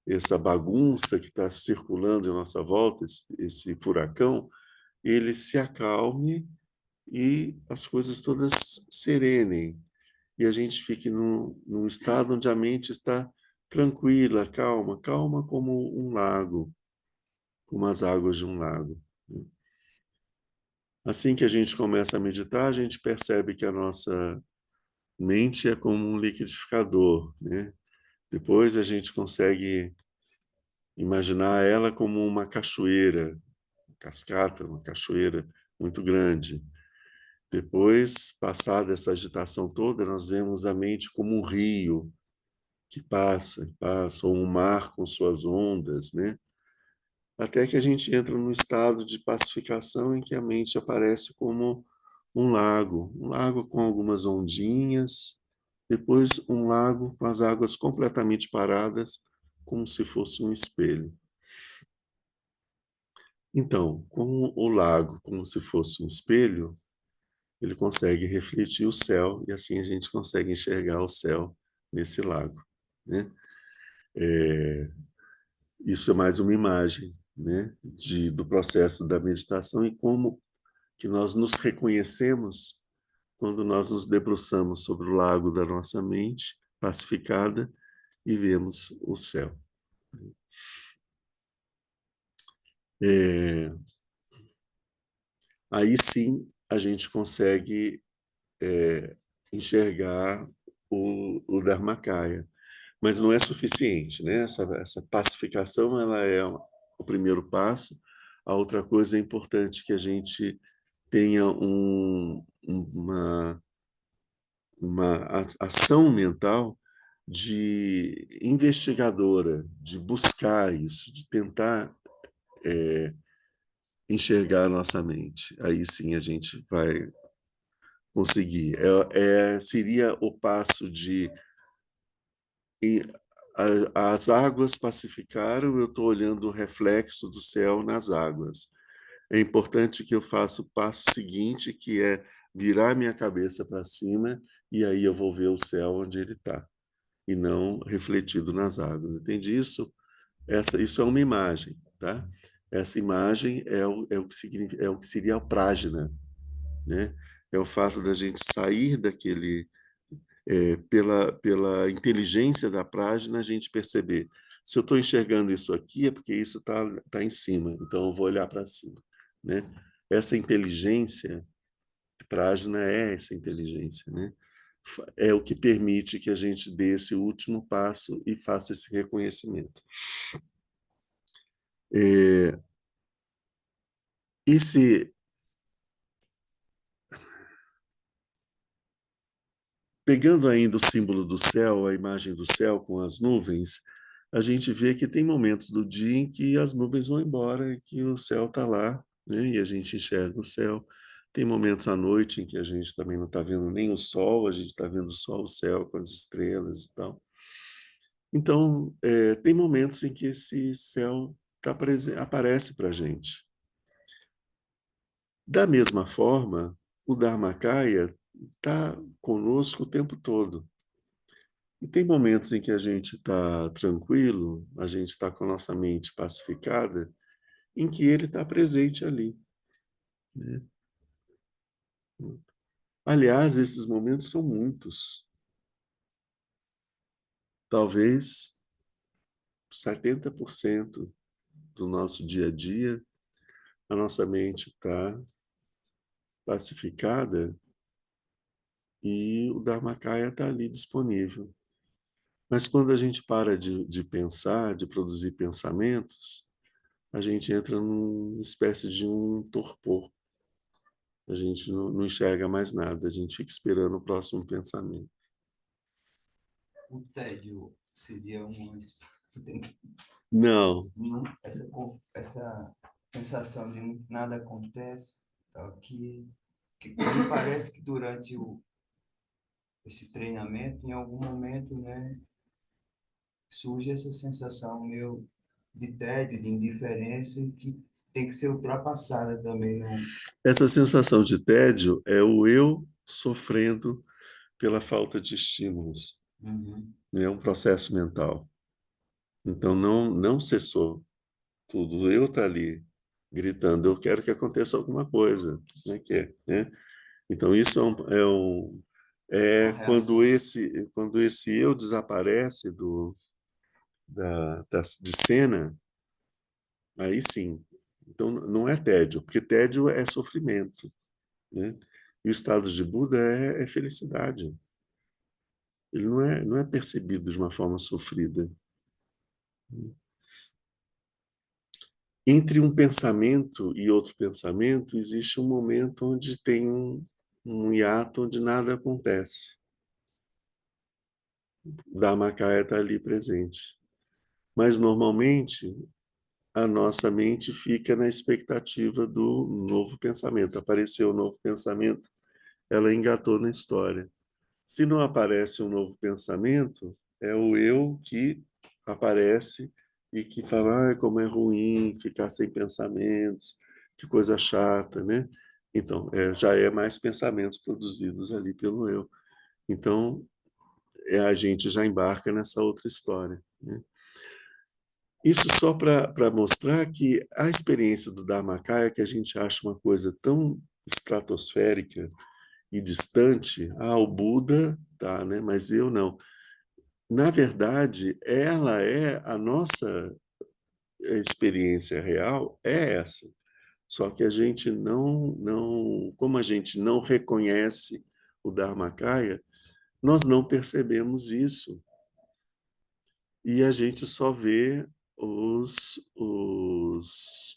essa bagunça que está circulando em nossa volta, esse furacão, ele se acalme e as coisas todas serenem. E a gente fique num estado onde a mente está tranquila, calma, calma como um lago, como as águas de um lago. Assim que a gente começa a meditar, a gente percebe que a nossa mente é como um liquidificador, né? Depois a gente consegue imaginar ela como uma cachoeira, cascata, uma cachoeira muito grande. Depois, passada essa agitação toda, nós vemos a mente como um rio que passa, ou um mar com suas ondas, né? Até que a gente entra num estado de pacificação em que a mente aparece como um lago com algumas ondinhas, depois um lago com as águas completamente paradas, como se fosse um espelho. Então, com o lago como se fosse um espelho, ele consegue refletir o céu e assim a gente consegue enxergar o céu nesse lago, né? Isso é mais uma imagem, né, do processo da meditação e como que nós nos reconhecemos quando nós nos debruçamos sobre o lago da nossa mente, pacificada, e vemos o céu. É, aí sim a gente consegue enxergar o Dharmakaya. Mas não é suficiente, né? Essa pacificação ela é o primeiro passo. A outra coisa é importante que a gente tenha uma ação mental de investigadora, de buscar isso, de tentar enxergar a nossa mente. Aí sim a gente vai conseguir. Seria o passo de as águas pacificaram, eu estou olhando o reflexo do céu nas águas. É importante que eu faça o passo seguinte, que é virar minha cabeça para cima, e aí eu vou ver o céu onde ele está, e não refletido nas águas. Entende isso? Isso é uma imagem, tá? Essa imagem é o que seria a prajna, né? É o fato da gente sair daquele pela inteligência da prajna, a gente perceber. Se eu estou enxergando isso aqui, é porque isso tá em cima, então eu vou olhar para cima, né? Essa inteligência, Prajna é essa inteligência, né? É o que permite que a gente dê esse último passo e faça esse reconhecimento. Esse, pegando ainda o símbolo do céu, a imagem do céu com as nuvens, a gente vê que tem momentos do dia em que as nuvens vão embora e que o céu está lá, né? E a gente enxerga o céu. Tem momentos à noite em que a gente também não está vendo nem o sol, a gente está vendo só o céu com as estrelas e tal. Então, tem momentos em que esse céu aparece para a gente. Da mesma forma, o Dharmakaya está conosco o tempo todo. E tem momentos em que a gente está tranquilo, a gente está com a nossa mente pacificada, em que ele está presente ali, né? Aliás, esses momentos são muitos. Talvez 70% do nosso dia a dia, a nossa mente está pacificada e o Dharmakaya está ali disponível. Mas quando a gente para de pensar, de produzir pensamentos, a gente entra numa espécie de um torpor. A gente não enxerga mais nada, a gente fica esperando o próximo pensamento. O tédio seria uma... Não, essa sensação de nada acontece, tá? Que me parece que durante esse treinamento, em algum momento, né, surge essa sensação meio de tédio, de indiferença, que tem que ser ultrapassada também, não? essa sensação de tédio é o eu sofrendo pela falta de estímulos. Uhum. É um processo mental. Então não cessou tudo. O eu está ali gritando, eu quero que aconteça alguma coisa. Né? Né? Então isso Uma quando reação. esse eu desaparece de cena, aí sim. Então não é tédio, porque tédio é sofrimento, né? E o estado de Buda é felicidade. Ele não é percebido de uma forma sofrida. Entre um pensamento e outro pensamento, existe um momento onde tem um hiato onde nada acontece. O Dharmakaya está ali presente. Mas, normalmente, a nossa mente fica na expectativa do novo pensamento. Apareceu um novo pensamento, ela engatou na história. Se não aparece um novo pensamento, é o eu que aparece e que fala, como é ruim ficar sem pensamentos, que coisa chata, né? Então, já é mais pensamentos produzidos ali pelo eu. Então, a gente já embarca nessa outra história, né? Isso só para mostrar que a experiência do Dharmakaya, que a gente acha uma coisa tão estratosférica e distante, o Buda, tá, né? Mas eu não. Na verdade, ela é a nossa experiência real, é essa. Só que a gente como a gente não reconhece o Dharmakaya, nós não percebemos isso. E a gente só vê os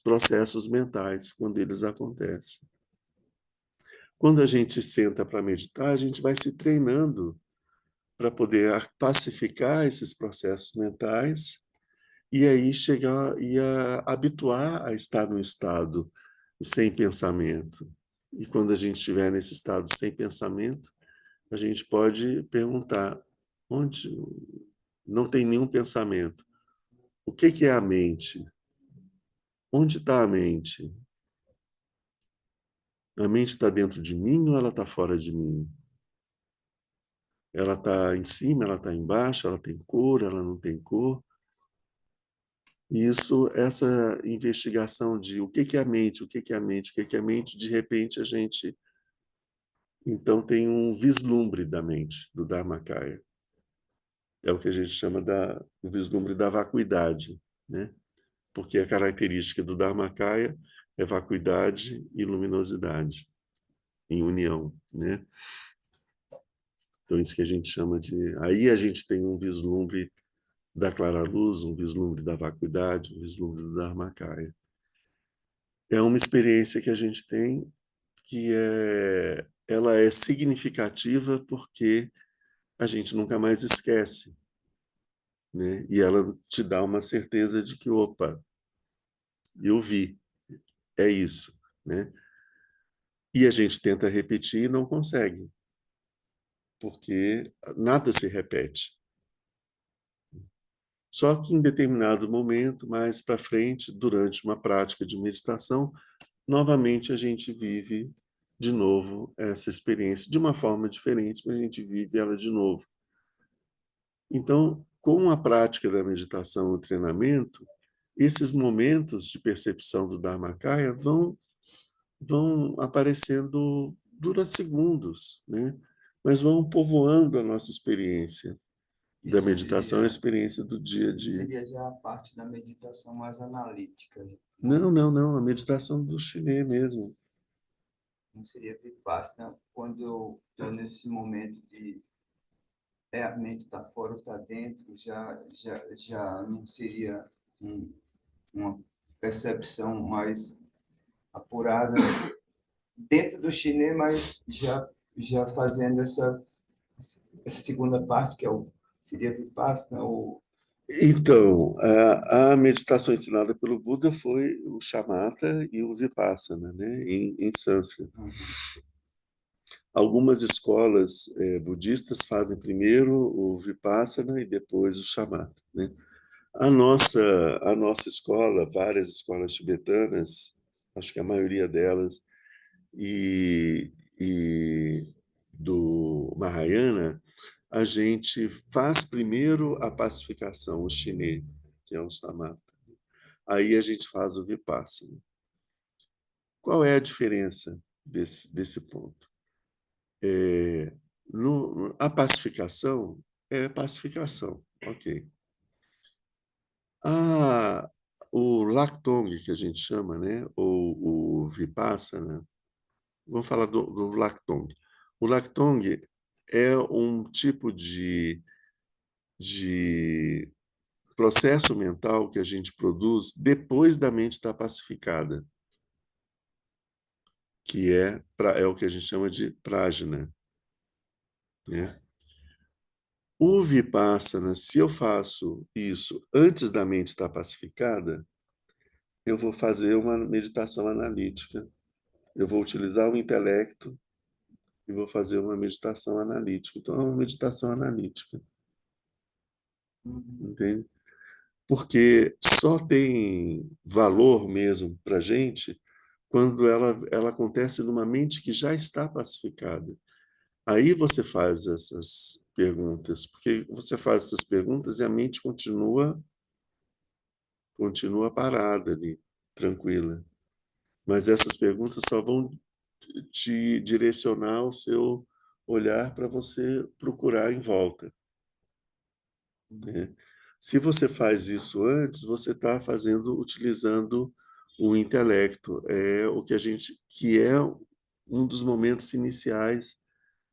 processos mentais quando eles acontecem. Quando a gente senta para meditar, a gente vai se treinando para poder pacificar esses processos mentais e aí chegar e habituar a estar no estado sem pensamento. E quando a gente estiver nesse estado sem pensamento, a gente pode perguntar onde não tem nenhum pensamento. O que é a mente? Onde está a mente? A mente está dentro de mim ou ela está fora de mim? Ela está em cima, ela está embaixo, ela tem cor, ela não tem cor? Isso, essa investigação de o que é a mente, o que é a mente, o que é a mente, de repente a gente então tem um vislumbre da mente, do Dharmakaya. é o que a gente chama do vislumbre da vacuidade, né? Porque a característica do Dharmakaya é vacuidade e luminosidade em união, né? Então, isso que a gente chama de... Aí a gente tem um vislumbre da clara-luz, um vislumbre da vacuidade, um vislumbre do Dharmakaya. É uma experiência que a gente tem ela é significativa porque a gente nunca mais esquece, né? E ela te dá uma certeza de que, opa, eu vi, é isso, né? E a gente tenta repetir e não consegue, porque nada se repete. Só que em determinado momento, mais para frente, durante uma prática de meditação, novamente a gente vive de novo essa experiência de uma forma diferente, mas a gente vive ela de novo. Então, com a prática da meditação, o treinamento, esses momentos de percepção do Dharmakaya vão aparecendo, dura segundos, né? Mas vão povoando a nossa experiência da Isso meditação, a seria, experiência do dia a isso dia. seria já a parte da meditação mais analítica, Não, não, não, não, a meditação do chinês mesmo. não seria Vipassana quando eu estou nesse momento de a mente está fora ou está dentro, já não seria uma percepção mais apurada dentro do chinês, mas já fazendo essa segunda parte, que seria Vipassana, ou... Então, a meditação ensinada pelo Buda foi o shamatha e o vipassana, né, em sânscrito. Uhum. Algumas escolas budistas fazem primeiro o vipassana e depois o shamatha, né? A nossa escola, várias escolas tibetanas, acho que a maioria delas, e, e do Mahayana, a gente faz primeiro a pacificação, o chinê, que é o samatha. Aí a gente faz o vipassana. Qual é a diferença desse ponto? A pacificação é pacificação, ok. Ah, o Laktung, que a gente chama, né? Ou o Vipassana, vamos falar do Laktung. O Laktung é um tipo de processo mental que a gente produz depois da mente estar pacificada, que é o que a gente chama de prajna, né? O Vipassana, se eu faço isso antes da mente estar pacificada, eu vou fazer uma meditação analítica. Eu vou utilizar o intelecto e vou fazer uma meditação analítica. Então, é uma meditação analítica, Uhum. entende? Porque só tem valor mesmo para a gente quando ela acontece numa mente que já está pacificada. Aí você faz essas perguntas, porque você faz essas perguntas e a mente continua parada ali, tranquila. Mas essas perguntas só vão te direcionar o seu olhar para você procurar em volta, né? Se você faz isso antes, você está utilizando o intelecto, é o que que é um dos momentos iniciais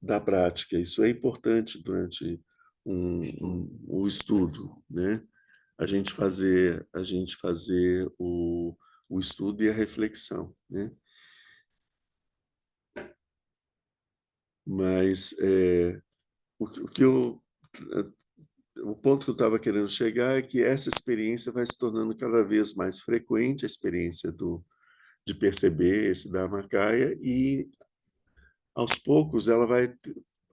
da prática. Isso é importante durante o estudo, né? A gente fazer o estudo e a reflexão, né? Mas o que o ponto que eu estava querendo chegar é que essa experiência vai se tornando cada vez mais frequente, a experiência de perceber esse Dharmakaya, e aos poucos ela vai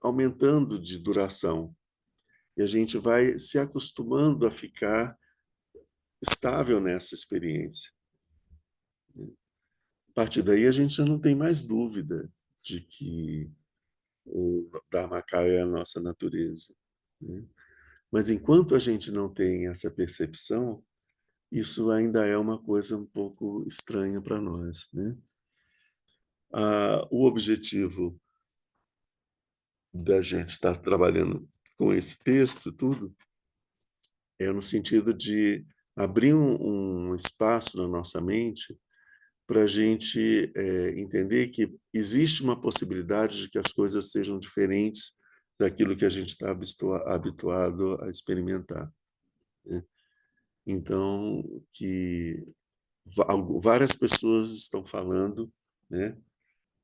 aumentando de duração. E a gente vai se acostumando a ficar estável nessa experiência. A partir daí a gente já não tem mais dúvida de que o Dharmakaya é a nossa natureza, né? Mas enquanto a gente não tem essa percepção, isso ainda é uma coisa um pouco estranha para nós, né? O objetivo da gente estar trabalhando com esse texto, tudo, É no sentido de abrir um espaço na nossa mente para a gente entender que existe uma possibilidade de que as coisas sejam diferentes daquilo que a gente está habituado a experimentar, né? Então, que várias pessoas estão falando, né?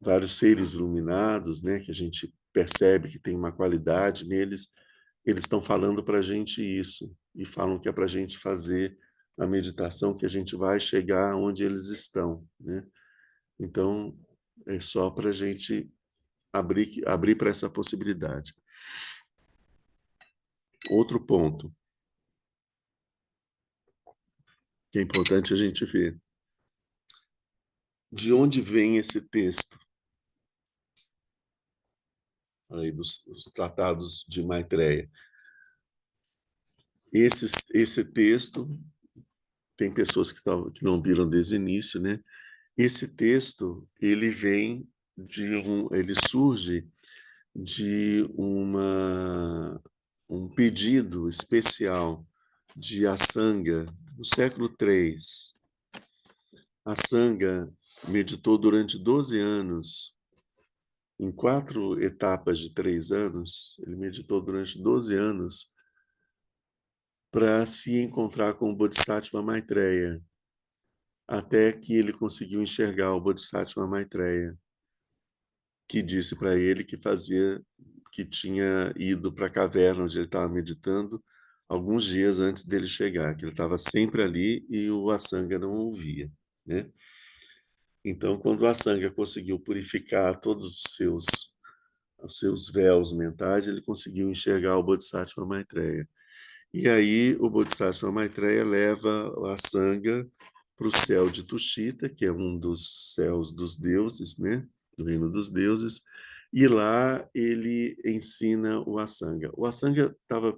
Vários seres iluminados, né? Que a gente percebe que tem uma qualidade neles, eles estão falando para a gente isso e falam que é para a gente fazer a meditação que a gente vai chegar onde eles estão, né? Então, é só para a gente abrir para essa possibilidade. Outro ponto que é importante a gente ver. De onde vem esse texto? Aí dos tratados de Maitreya. Esse texto, tem pessoas que não viram desde o início, né? Esse texto, ele surge de um pedido especial de Asanga, no século III. Asanga meditou durante 12 anos, em 4 etapas de 3 anos, ele meditou durante 12 anos para se encontrar com o Bodhisattva Maitreya, até que ele conseguiu enxergar o Bodhisattva Maitreya, que disse para ele que tinha ido para a caverna onde ele estava meditando alguns dias antes dele chegar, que ele estava sempre ali e o Asanga não ouvia, né? Então, quando o Asanga conseguiu purificar todos os seus véus mentais, ele conseguiu enxergar o Bodhisattva Maitreya. E aí o Bodhisattva Maitreya leva o Asanga para o céu de Tushita, que é um dos céus dos deuses, né? Do reino dos deuses, e lá ele ensina o Asanga. O Asanga estava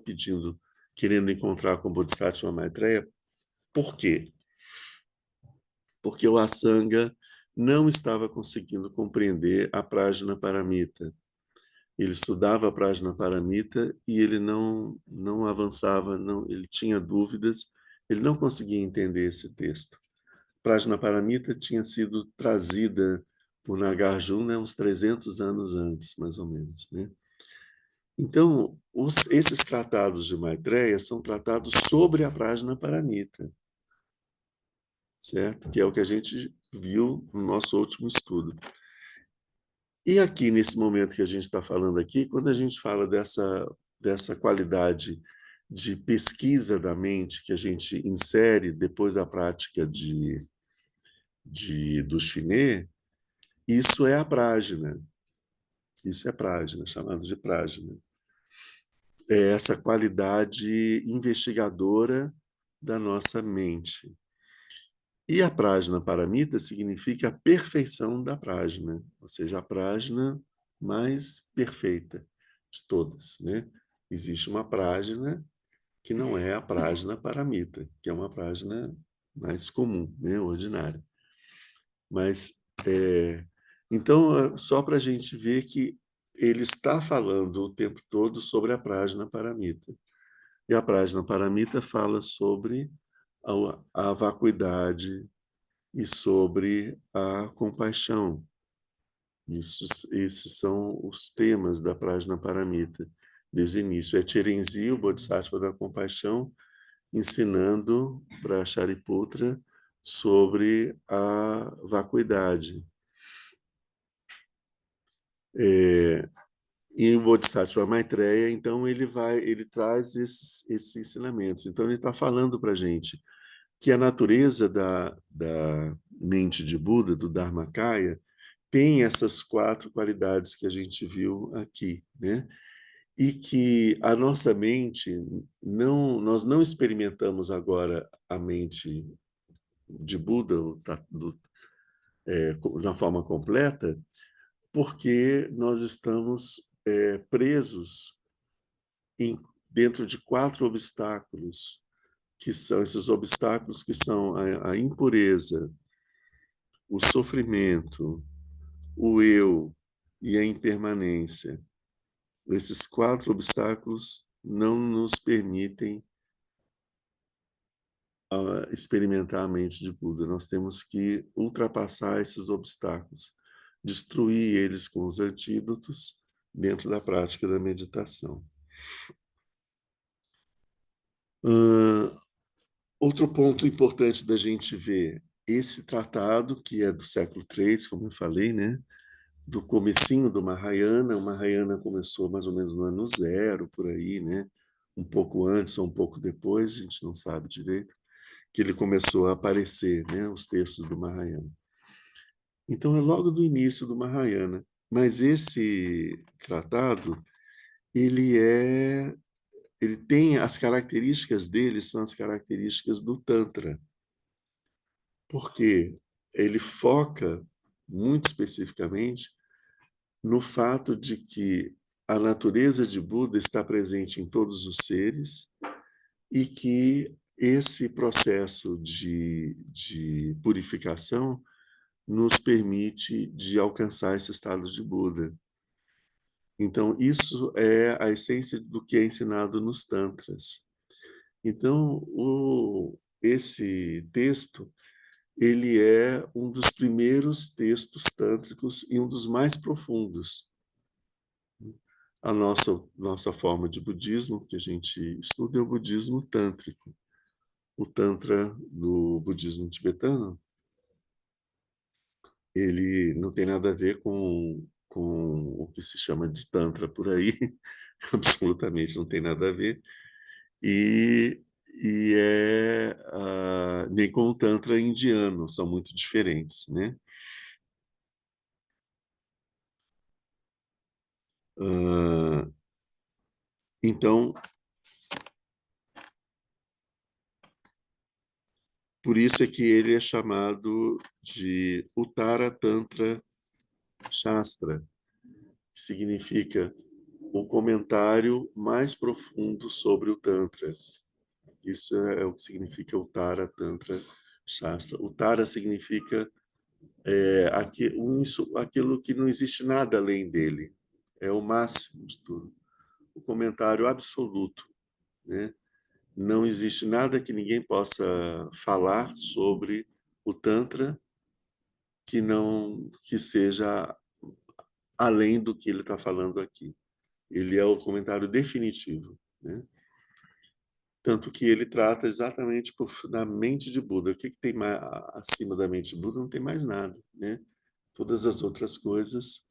querendo encontrar com o Bodhisattva Maitreya, por quê? Porque o Asanga não estava conseguindo compreender a Prajnaparamita. Ele estudava a Prajnaparamita e ele não avançava, ele tinha dúvidas, ele não conseguia entender esse texto. Prajnaparamita tinha sido trazida por Nagarjuna, né, uns 300 anos antes, mais ou menos, né? Então, esses tratados de Maitreya são tratados sobre a Prajnaparamita, certo? Que é o que a gente viu no nosso último estudo. E aqui, nesse momento que a gente está falando aqui, quando a gente fala dessa qualidade de pesquisa da mente que a gente insere depois da prática do chinê, isso é a prajna. Isso é prajna, chamado de prajna. É essa qualidade investigadora da nossa mente. E a prajna paramita significa a perfeição da prajna, ou seja, a prajna mais perfeita de todas, né? Existe uma prajna que não é a prajna paramita, que é uma prajna mais comum, né? Ordinária. Mas, então, só para a gente ver que ele está falando o tempo todo sobre a prajna paramita. E a prajna paramita fala sobre a vacuidade, e sobre a compaixão. Esses são os temas da Prajnaparamita. Desde o início, é Terenzi, o Bodhisattva da compaixão, ensinando para Shariputra sobre a vacuidade. E o Bodhisattva Maitreya, então, ele traz esses ensinamentos. Então, ele está falando para a gente que a natureza da mente de Buda, do Dharmakaya, tem essas 4 qualidades que a gente viu aqui, né? E que a nossa mente nós não experimentamos agora a mente de Buda de uma forma completa, porque nós estamos presos dentro de 4 obstáculos, que são esses obstáculos que são a impureza, o sofrimento, o eu e a impermanência. Esses 4 obstáculos não nos permitem experimentar a mente de Buda. Nós temos que ultrapassar esses obstáculos, destruir eles com os antídotos dentro da prática da meditação. Outro ponto importante da gente ver, esse tratado, que é do século III, como eu falei, né? Do comecinho do Mahayana. O Mahayana começou mais ou menos no ano zero, por aí, né? Um pouco antes ou um pouco depois, a gente não sabe direito, que ele começou a aparecer, né? Os textos do Mahayana. Então, é logo do início do Mahayana. Mas esse tratado, ele tem as características dele, são as características do Tantra, porque ele foca muito especificamente no fato de que a natureza de Buda está presente em todos os seres e que esse processo de purificação nos permite de alcançar esse estado de Buda. Então, isso é a essência do que é ensinado nos Tantras. Então, esse texto, ele é um dos primeiros textos tântricos e um dos mais profundos. A nossa forma de budismo que a gente estuda é o budismo tântrico. O Tantra do budismo tibetano, ele não tem nada a ver com o que se chama de Tantra por aí, absolutamente não tem nada a ver, e, nem com o Tantra indiano, são muito diferentes, né? Ah, então, por isso é que ele é chamado de Uttara Tantra Shastra, que significa o comentário mais profundo sobre o Tantra. Isso é o que significa Uttara Tantra Shastra. Uttara significa aquilo que não existe nada além dele. É o máximo de tudo. O comentário absoluto, né? Não existe nada que ninguém possa falar sobre o Tantra que seja além do que ele está falando aqui. Ele é o comentário definitivo, né? Tanto que ele trata exatamente da mente de Buda. O que tem mais acima da mente de Buda? Não tem mais nada, né? Todas as outras coisas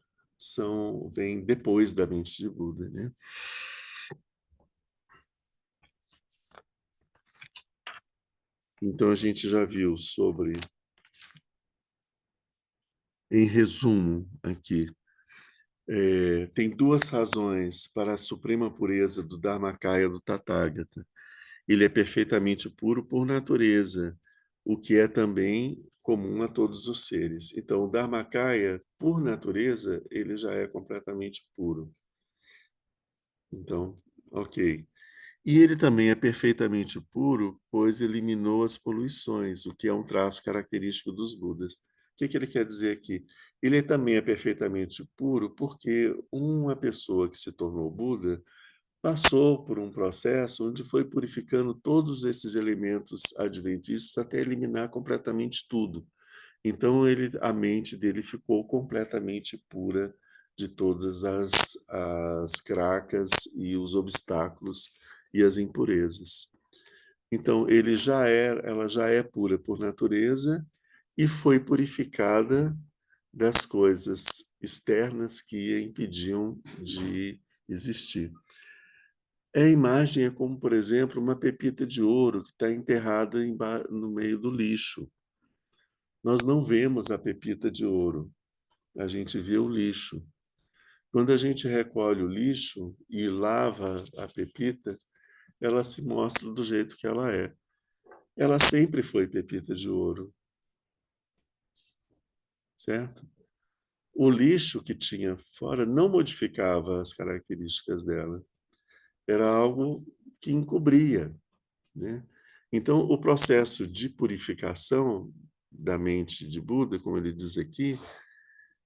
vêm depois da mente de Buda, né? Então a gente já viu sobre, em resumo aqui, tem duas razões para a suprema pureza do Dharmakaya do Tathagata. Ele é perfeitamente puro por natureza, o que é também comum a todos os seres. Então, o Dharmakaya, por natureza, ele já é completamente puro. Então, ok. E ele também é perfeitamente puro, pois eliminou as poluições, o que é um traço característico dos Budas. O que ele quer dizer aqui? Ele também é perfeitamente puro porque uma pessoa que se tornou Buda passou por um processo onde foi purificando todos esses elementos adventícios até eliminar completamente tudo. Então, a mente dele ficou completamente pura de todas as cracas e os obstáculos e as impurezas. Então, ela já é pura por natureza e foi purificada das coisas externas que a impediam de existir. A imagem é como, por exemplo, uma pepita de ouro que está enterrada no meio do lixo. Nós não vemos a pepita de ouro, a gente vê o lixo. Quando a gente recolhe o lixo e lava a pepita, ela se mostra do jeito que ela é. Ela sempre foi pepita de ouro, certo? O lixo que tinha fora não modificava as características dela. Era algo que encobria, né? Então, o processo de purificação da mente de Buda, como ele diz aqui,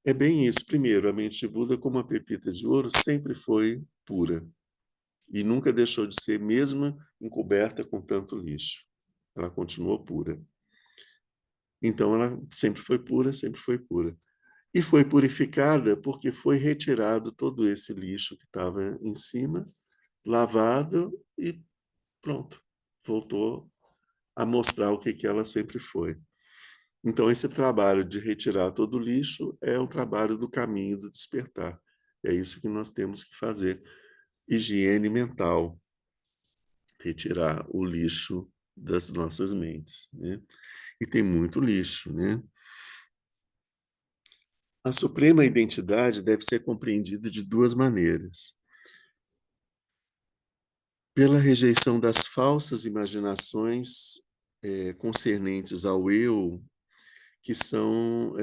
é bem isso. Primeiro, a mente de Buda, como uma pepita de ouro, sempre foi pura e nunca deixou de ser, mesmo encoberta com tanto lixo. ela continuou pura. Então, ela sempre foi pura, sempre foi pura. E foi purificada porque foi retirado todo esse lixo que estava em cima, lavado e pronto. Voltou a mostrar o que que ela sempre foi. Então, esse trabalho de retirar todo o lixo é o trabalho do caminho do despertar. É isso que nós temos que fazer. Higiene mental, retirar o lixo das nossas mentes, né? E tem muito lixo, né? A suprema identidade deve ser compreendida de duas maneiras: pela rejeição das falsas imaginações concernentes ao eu, que são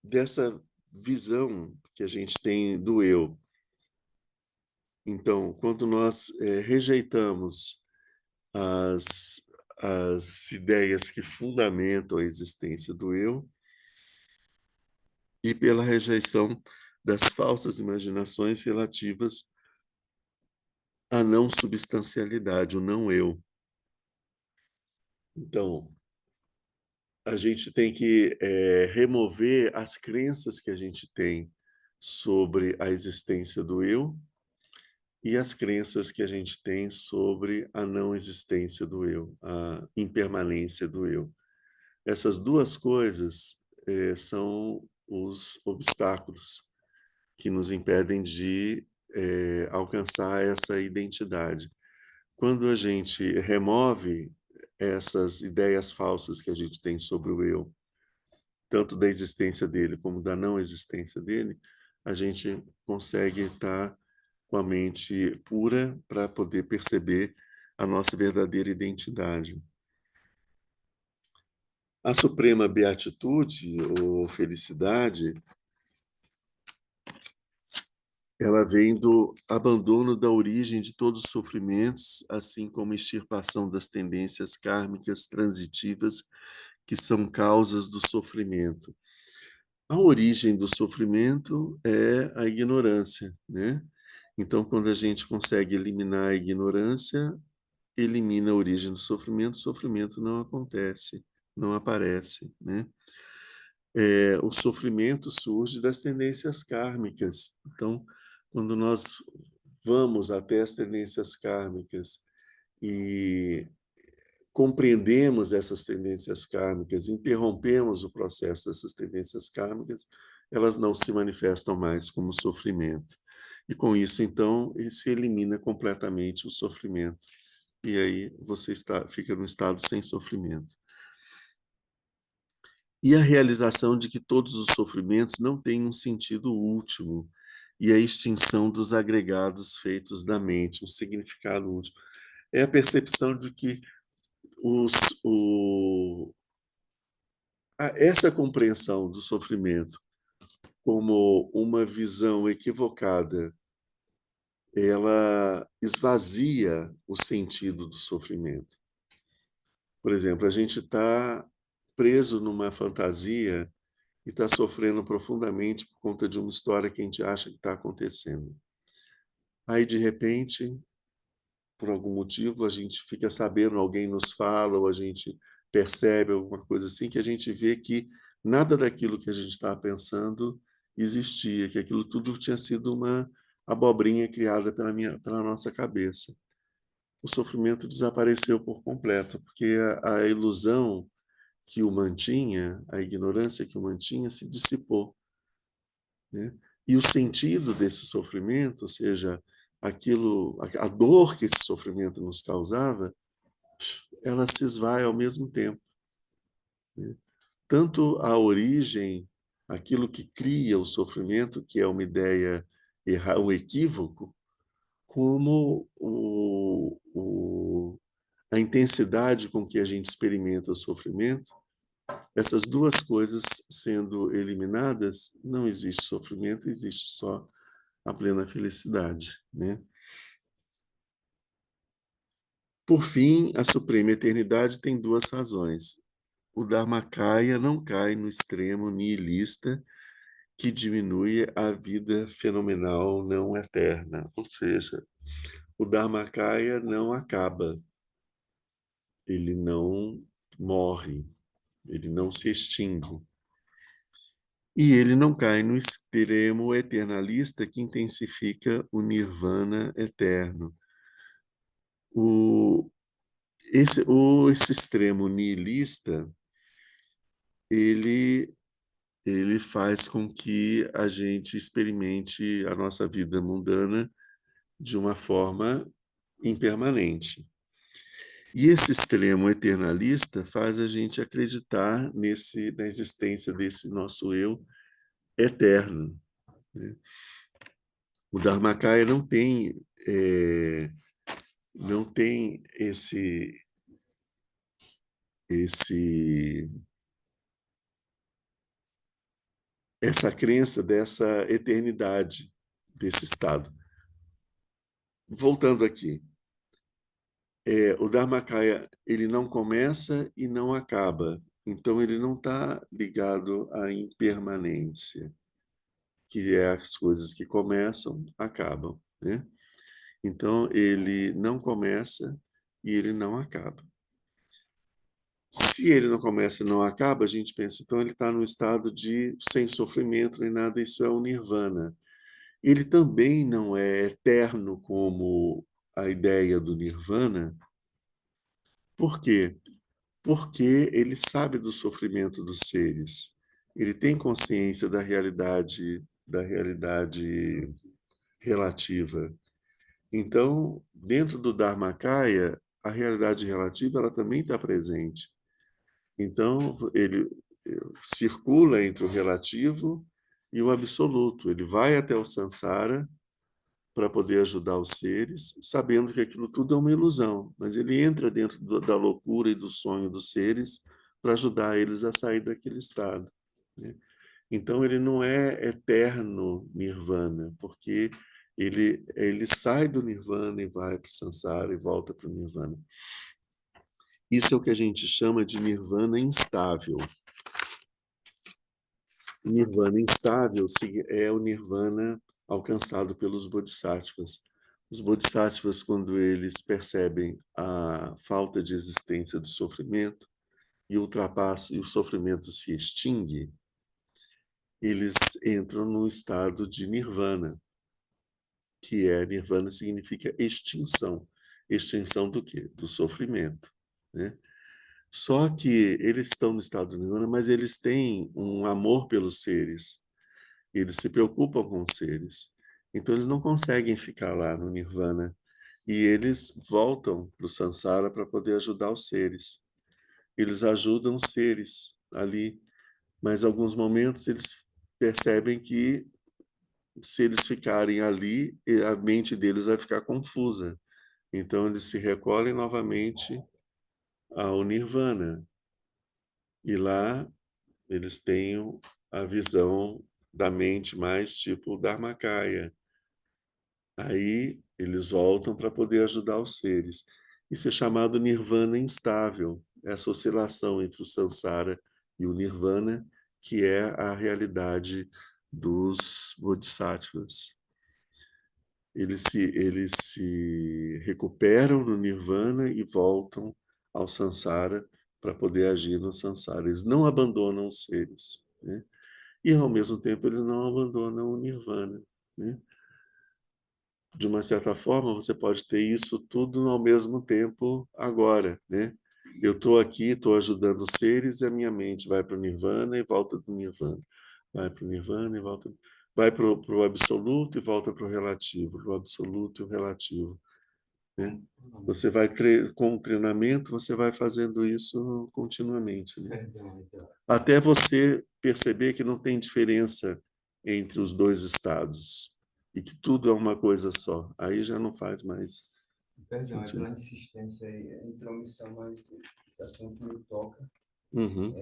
dessa visão que a gente tem do eu. Então, quando nós rejeitamos as ideias que fundamentam a existência do eu, e pela rejeição das falsas imaginações relativas à não substancialidade, o não eu. Então, a gente tem que remover as crenças que a gente tem sobre a existência do eu e as crenças que a gente tem sobre a não existência do eu, a impermanência do eu. Essas duas coisas são os obstáculos que nos impedem de alcançar essa identidade. Quando a gente remove essas ideias falsas que a gente tem sobre o eu, tanto da existência dele como da não existência dele, a gente consegue estar com a mente pura para poder perceber a nossa verdadeira identidade. A suprema beatitude ou felicidade, ela vem do abandono da origem de todos os sofrimentos, assim como a extirpação das tendências kármicas transitivas que são causas do sofrimento. A origem do sofrimento é a ignorância, né? Então, quando a gente consegue eliminar a ignorância, elimina a origem do sofrimento, o sofrimento não acontece, não aparece, né? O sofrimento surge das tendências kármicas. Então, quando nós vamos até as tendências kármicas e compreendemos essas tendências kármicas, interrompemos o processo dessas tendências kármicas, elas não se manifestam mais como sofrimento. E com isso, então, se elimina completamente o sofrimento. E aí você fica no estado sem sofrimento. E a realização de que todos os sofrimentos não têm um sentido último, e a extinção dos agregados feitos da mente, um significado último. É a percepção de que os, o, essa compreensão do sofrimento como uma visão equivocada, ela esvazia o sentido do sofrimento. Por exemplo, a gente está preso numa fantasia e está sofrendo profundamente por conta de uma história que a gente acha que está acontecendo. Aí, de repente, por algum motivo, a gente fica sabendo, alguém nos fala, ou a gente percebe alguma coisa assim, que a gente vê que nada daquilo que a gente estava pensando existia, que aquilo tudo tinha sido uma abobrinha criada pela nossa cabeça. O sofrimento desapareceu por completo, porque a ilusão que o mantinha, a ignorância que o mantinha, se dissipou, né? E o sentido desse sofrimento, ou seja, aquilo, a dor que esse sofrimento nos causava, ela se esvai ao mesmo tempo, né? Tanto a origem, aquilo que cria o sofrimento, que é uma ideia um equívoco, como a intensidade com que a gente experimenta o sofrimento, essas duas coisas sendo eliminadas, não existe sofrimento, existe só a plena felicidade, né? Por fim, a suprema eternidade tem duas razões. O Dharmakaya não cai no extremo nihilista que diminui a vida fenomenal não eterna, ou seja, o Dharmakaya não acaba. ele não morre, ele não se extingue. E ele não cai no extremo eternalista que intensifica o nirvana eterno. Esse extremo nihilista, ele, ele faz com que a gente experimente a nossa vida mundana de uma forma impermanente. E esse extremo eternalista faz a gente acreditar na existência desse nosso eu eterno, né? O Dharmakaya não tem esse essa crença dessa eternidade desse estado. Voltando aqui, o Dharmakaya ele não começa e não acaba, então ele não está ligado à impermanência, que é as coisas que começam, acabam, né? Então ele não começa e ele não acaba. Se ele não começa e não acaba, a gente pensa, então ele está no estado de sem sofrimento nem nada, isso é o nirvana. Ele também não é eterno como a ideia do nirvana. Por quê? Porque ele sabe do sofrimento dos seres. Ele tem consciência da realidade relativa. Então, dentro do Dharmakaya, a realidade relativa ela também está presente. Então, ele circula entre o relativo e o absoluto. Ele vai até o Sansara para poder ajudar os seres, sabendo que aquilo tudo é uma ilusão, mas ele entra dentro da loucura e do sonho dos seres para ajudar eles a sair daquele estado, né? Então, ele não é eterno nirvana, porque ele sai do nirvana e vai para o Sansara e volta para o nirvana. Isso é o que a gente chama de nirvana instável. O nirvana instável é o nirvana alcançado pelos bodhisattvas. Os bodhisattvas, quando eles percebem a falta de existência do sofrimento e ultrapassam e o sofrimento se extingue, eles entram num estado de nirvana, que é nirvana significa extinção. Extinção do quê? Do sofrimento, né? Só que eles estão no estado de nirvana, mas eles têm um amor pelos seres. Eles se preocupam com os seres. Então, eles não conseguem ficar lá no nirvana. E eles voltam para o Sansara para poder ajudar os seres. Eles ajudam os seres ali, mas em alguns momentos eles percebem que se eles ficarem ali, a mente deles vai ficar confusa. Então, eles se recolhem novamente ao nirvana. E lá eles têm a visão da mente mais tipo Dharmakaya. Aí eles voltam para poder ajudar os seres. Isso é chamado nirvana instável, essa oscilação entre o samsara e o nirvana, que é a realidade dos bodhisattvas. Eles se recuperam no nirvana e voltam ao samsara para poder agir no samsara. Eles não abandonam os seres, né? E, ao mesmo tempo, eles não abandonam o nirvana, né? De uma certa forma, você pode ter isso tudo ao mesmo tempo agora, né? Eu estou aqui, estou ajudando os seres e a minha mente vai para o nirvana e volta do nirvana. Vai para o nirvana e volta. Vai para o absoluto e volta para o relativo, para o absoluto e o relativo, né? Você vai, com o treinamento, você vai fazendo isso continuamente, né? Até você perceber que não tem diferença entre os dois estados e que tudo é uma coisa só. Aí já não faz mais Perdão, é sentido. pela insistência aí, a intromissão, mas esse assunto me toca. Uhum,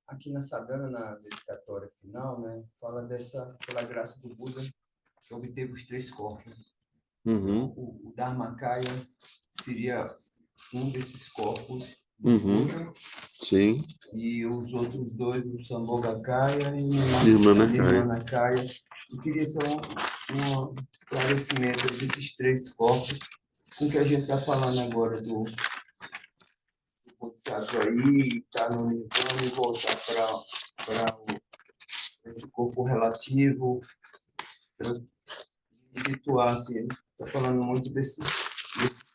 Aqui na Sadhana, na dedicatória final, né, fala dessa, pela graça do Buda, que obteve os três corpos. Então, uhum, o Dharmakaya seria um desses corpos do uhum. Buda, Sim, e os outros dois, o Sambhogakaya e o Nirmanakaya. Nirmanakaya. Eu queria só um esclarecimento desses três corpos, com o que a gente está falando agora Bodhisattva aí, estar no Nirvana e voltar para esse corpo relativo, situar-se. Está falando muito desse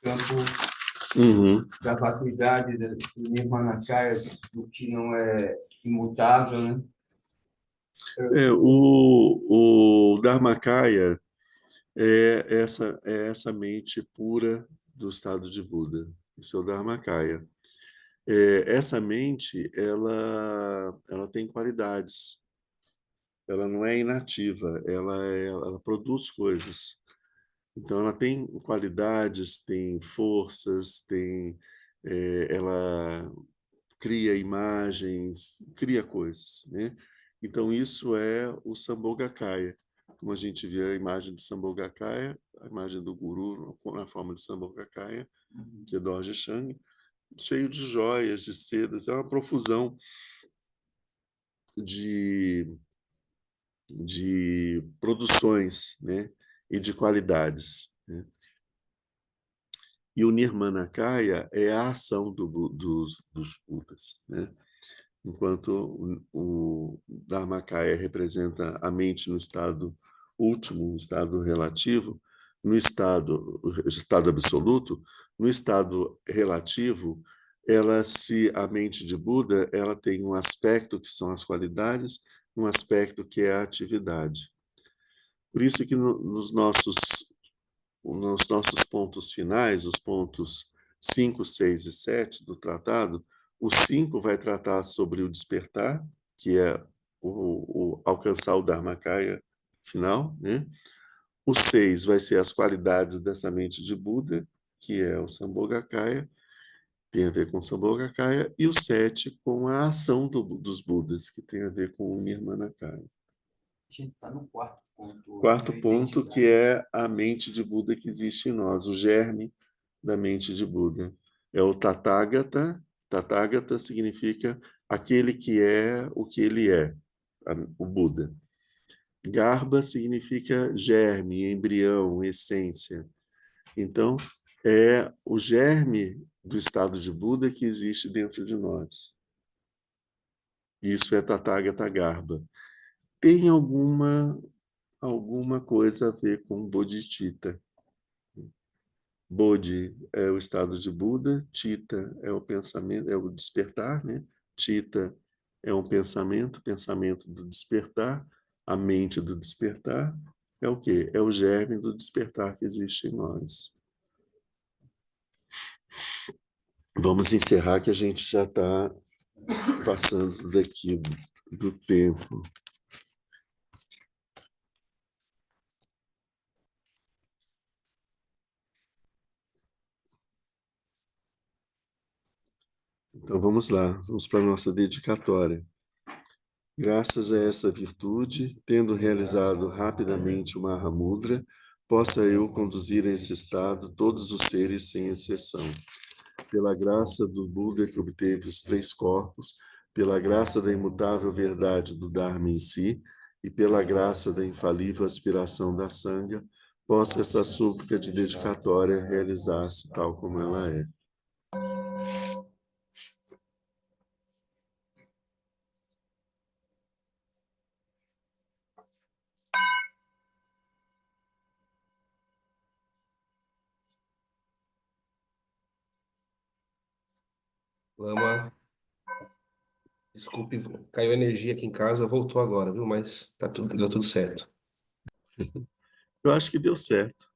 campo Uhum. da vacuidade, do Nirmanakaya, do que não é imutável, né? O Dharmakaya é essa mente pura do estado de Buda. Isso é o Dharmakaya. Essa mente, ela tem qualidades. Ela não é inativa, ela produz coisas. Então, ela tem qualidades, tem forças, ela cria imagens, cria coisas, né? Então, isso é o Sambhogakaya. Como a gente vê a imagem do Sambhogakaya, a imagem do Guru na forma de Sambhogakaya, que é Dorje Shang, cheio de joias, de sedas, é uma profusão de, de produções, né? E de qualidades, né? E o Nirmanakaya é a ação dos Budas, né? Enquanto o Dharmakaya representa a mente no estado último, no estado relativo, no estado absoluto, no estado relativo, a mente de Buda, ela tem um aspecto que são as qualidades, um aspecto que é a atividade. Por isso que nos nossos pontos finais, os pontos 5, 6 e 7 do tratado, o 5 vai tratar sobre o despertar, que é o alcançar o Dharmakaya final, né? O 6 vai ser as qualidades dessa mente de Buda, que é o Sambhogakaya, tem a ver com o Sambhogakaya, e o 7 com a ação dos Budas, que tem a ver com o Nirmanakaya. A gente está no quarto ponto. Quarto ponto, que é a mente de Buda que existe em nós, o germe da mente de Buda. É o Tathagata. Tathagata significa aquele que é o que ele é, o Buda. Garbha significa germe, embrião, essência. Então, é o germe do estado de Buda que existe dentro de nós. Isso é Tathagata Garbha. Tem alguma coisa a ver com Bodhicitta. Bodhi é o estado de Buda, Citta é o pensamento, é o despertar, né? Citta é um pensamento, pensamento do despertar, a mente do despertar é o quê? É o germe do despertar que existe em nós. Vamos encerrar que a gente já está passando daqui do tempo. Então vamos lá, vamos para a nossa dedicatória. Graças a essa virtude, tendo realizado rapidamente o Mahamudra, possa eu conduzir a esse estado todos os seres sem exceção. Pela graça do Buda que obteve os 3 corpos, pela graça da imutável verdade do Dharma em si, e pela graça da infalível aspiração da Sangha, possa essa súplica de dedicatória realizar-se tal como ela é. Lama, desculpe, caiu energia aqui em casa, voltou agora, viu? Mas deu tudo certo. Eu acho que deu certo.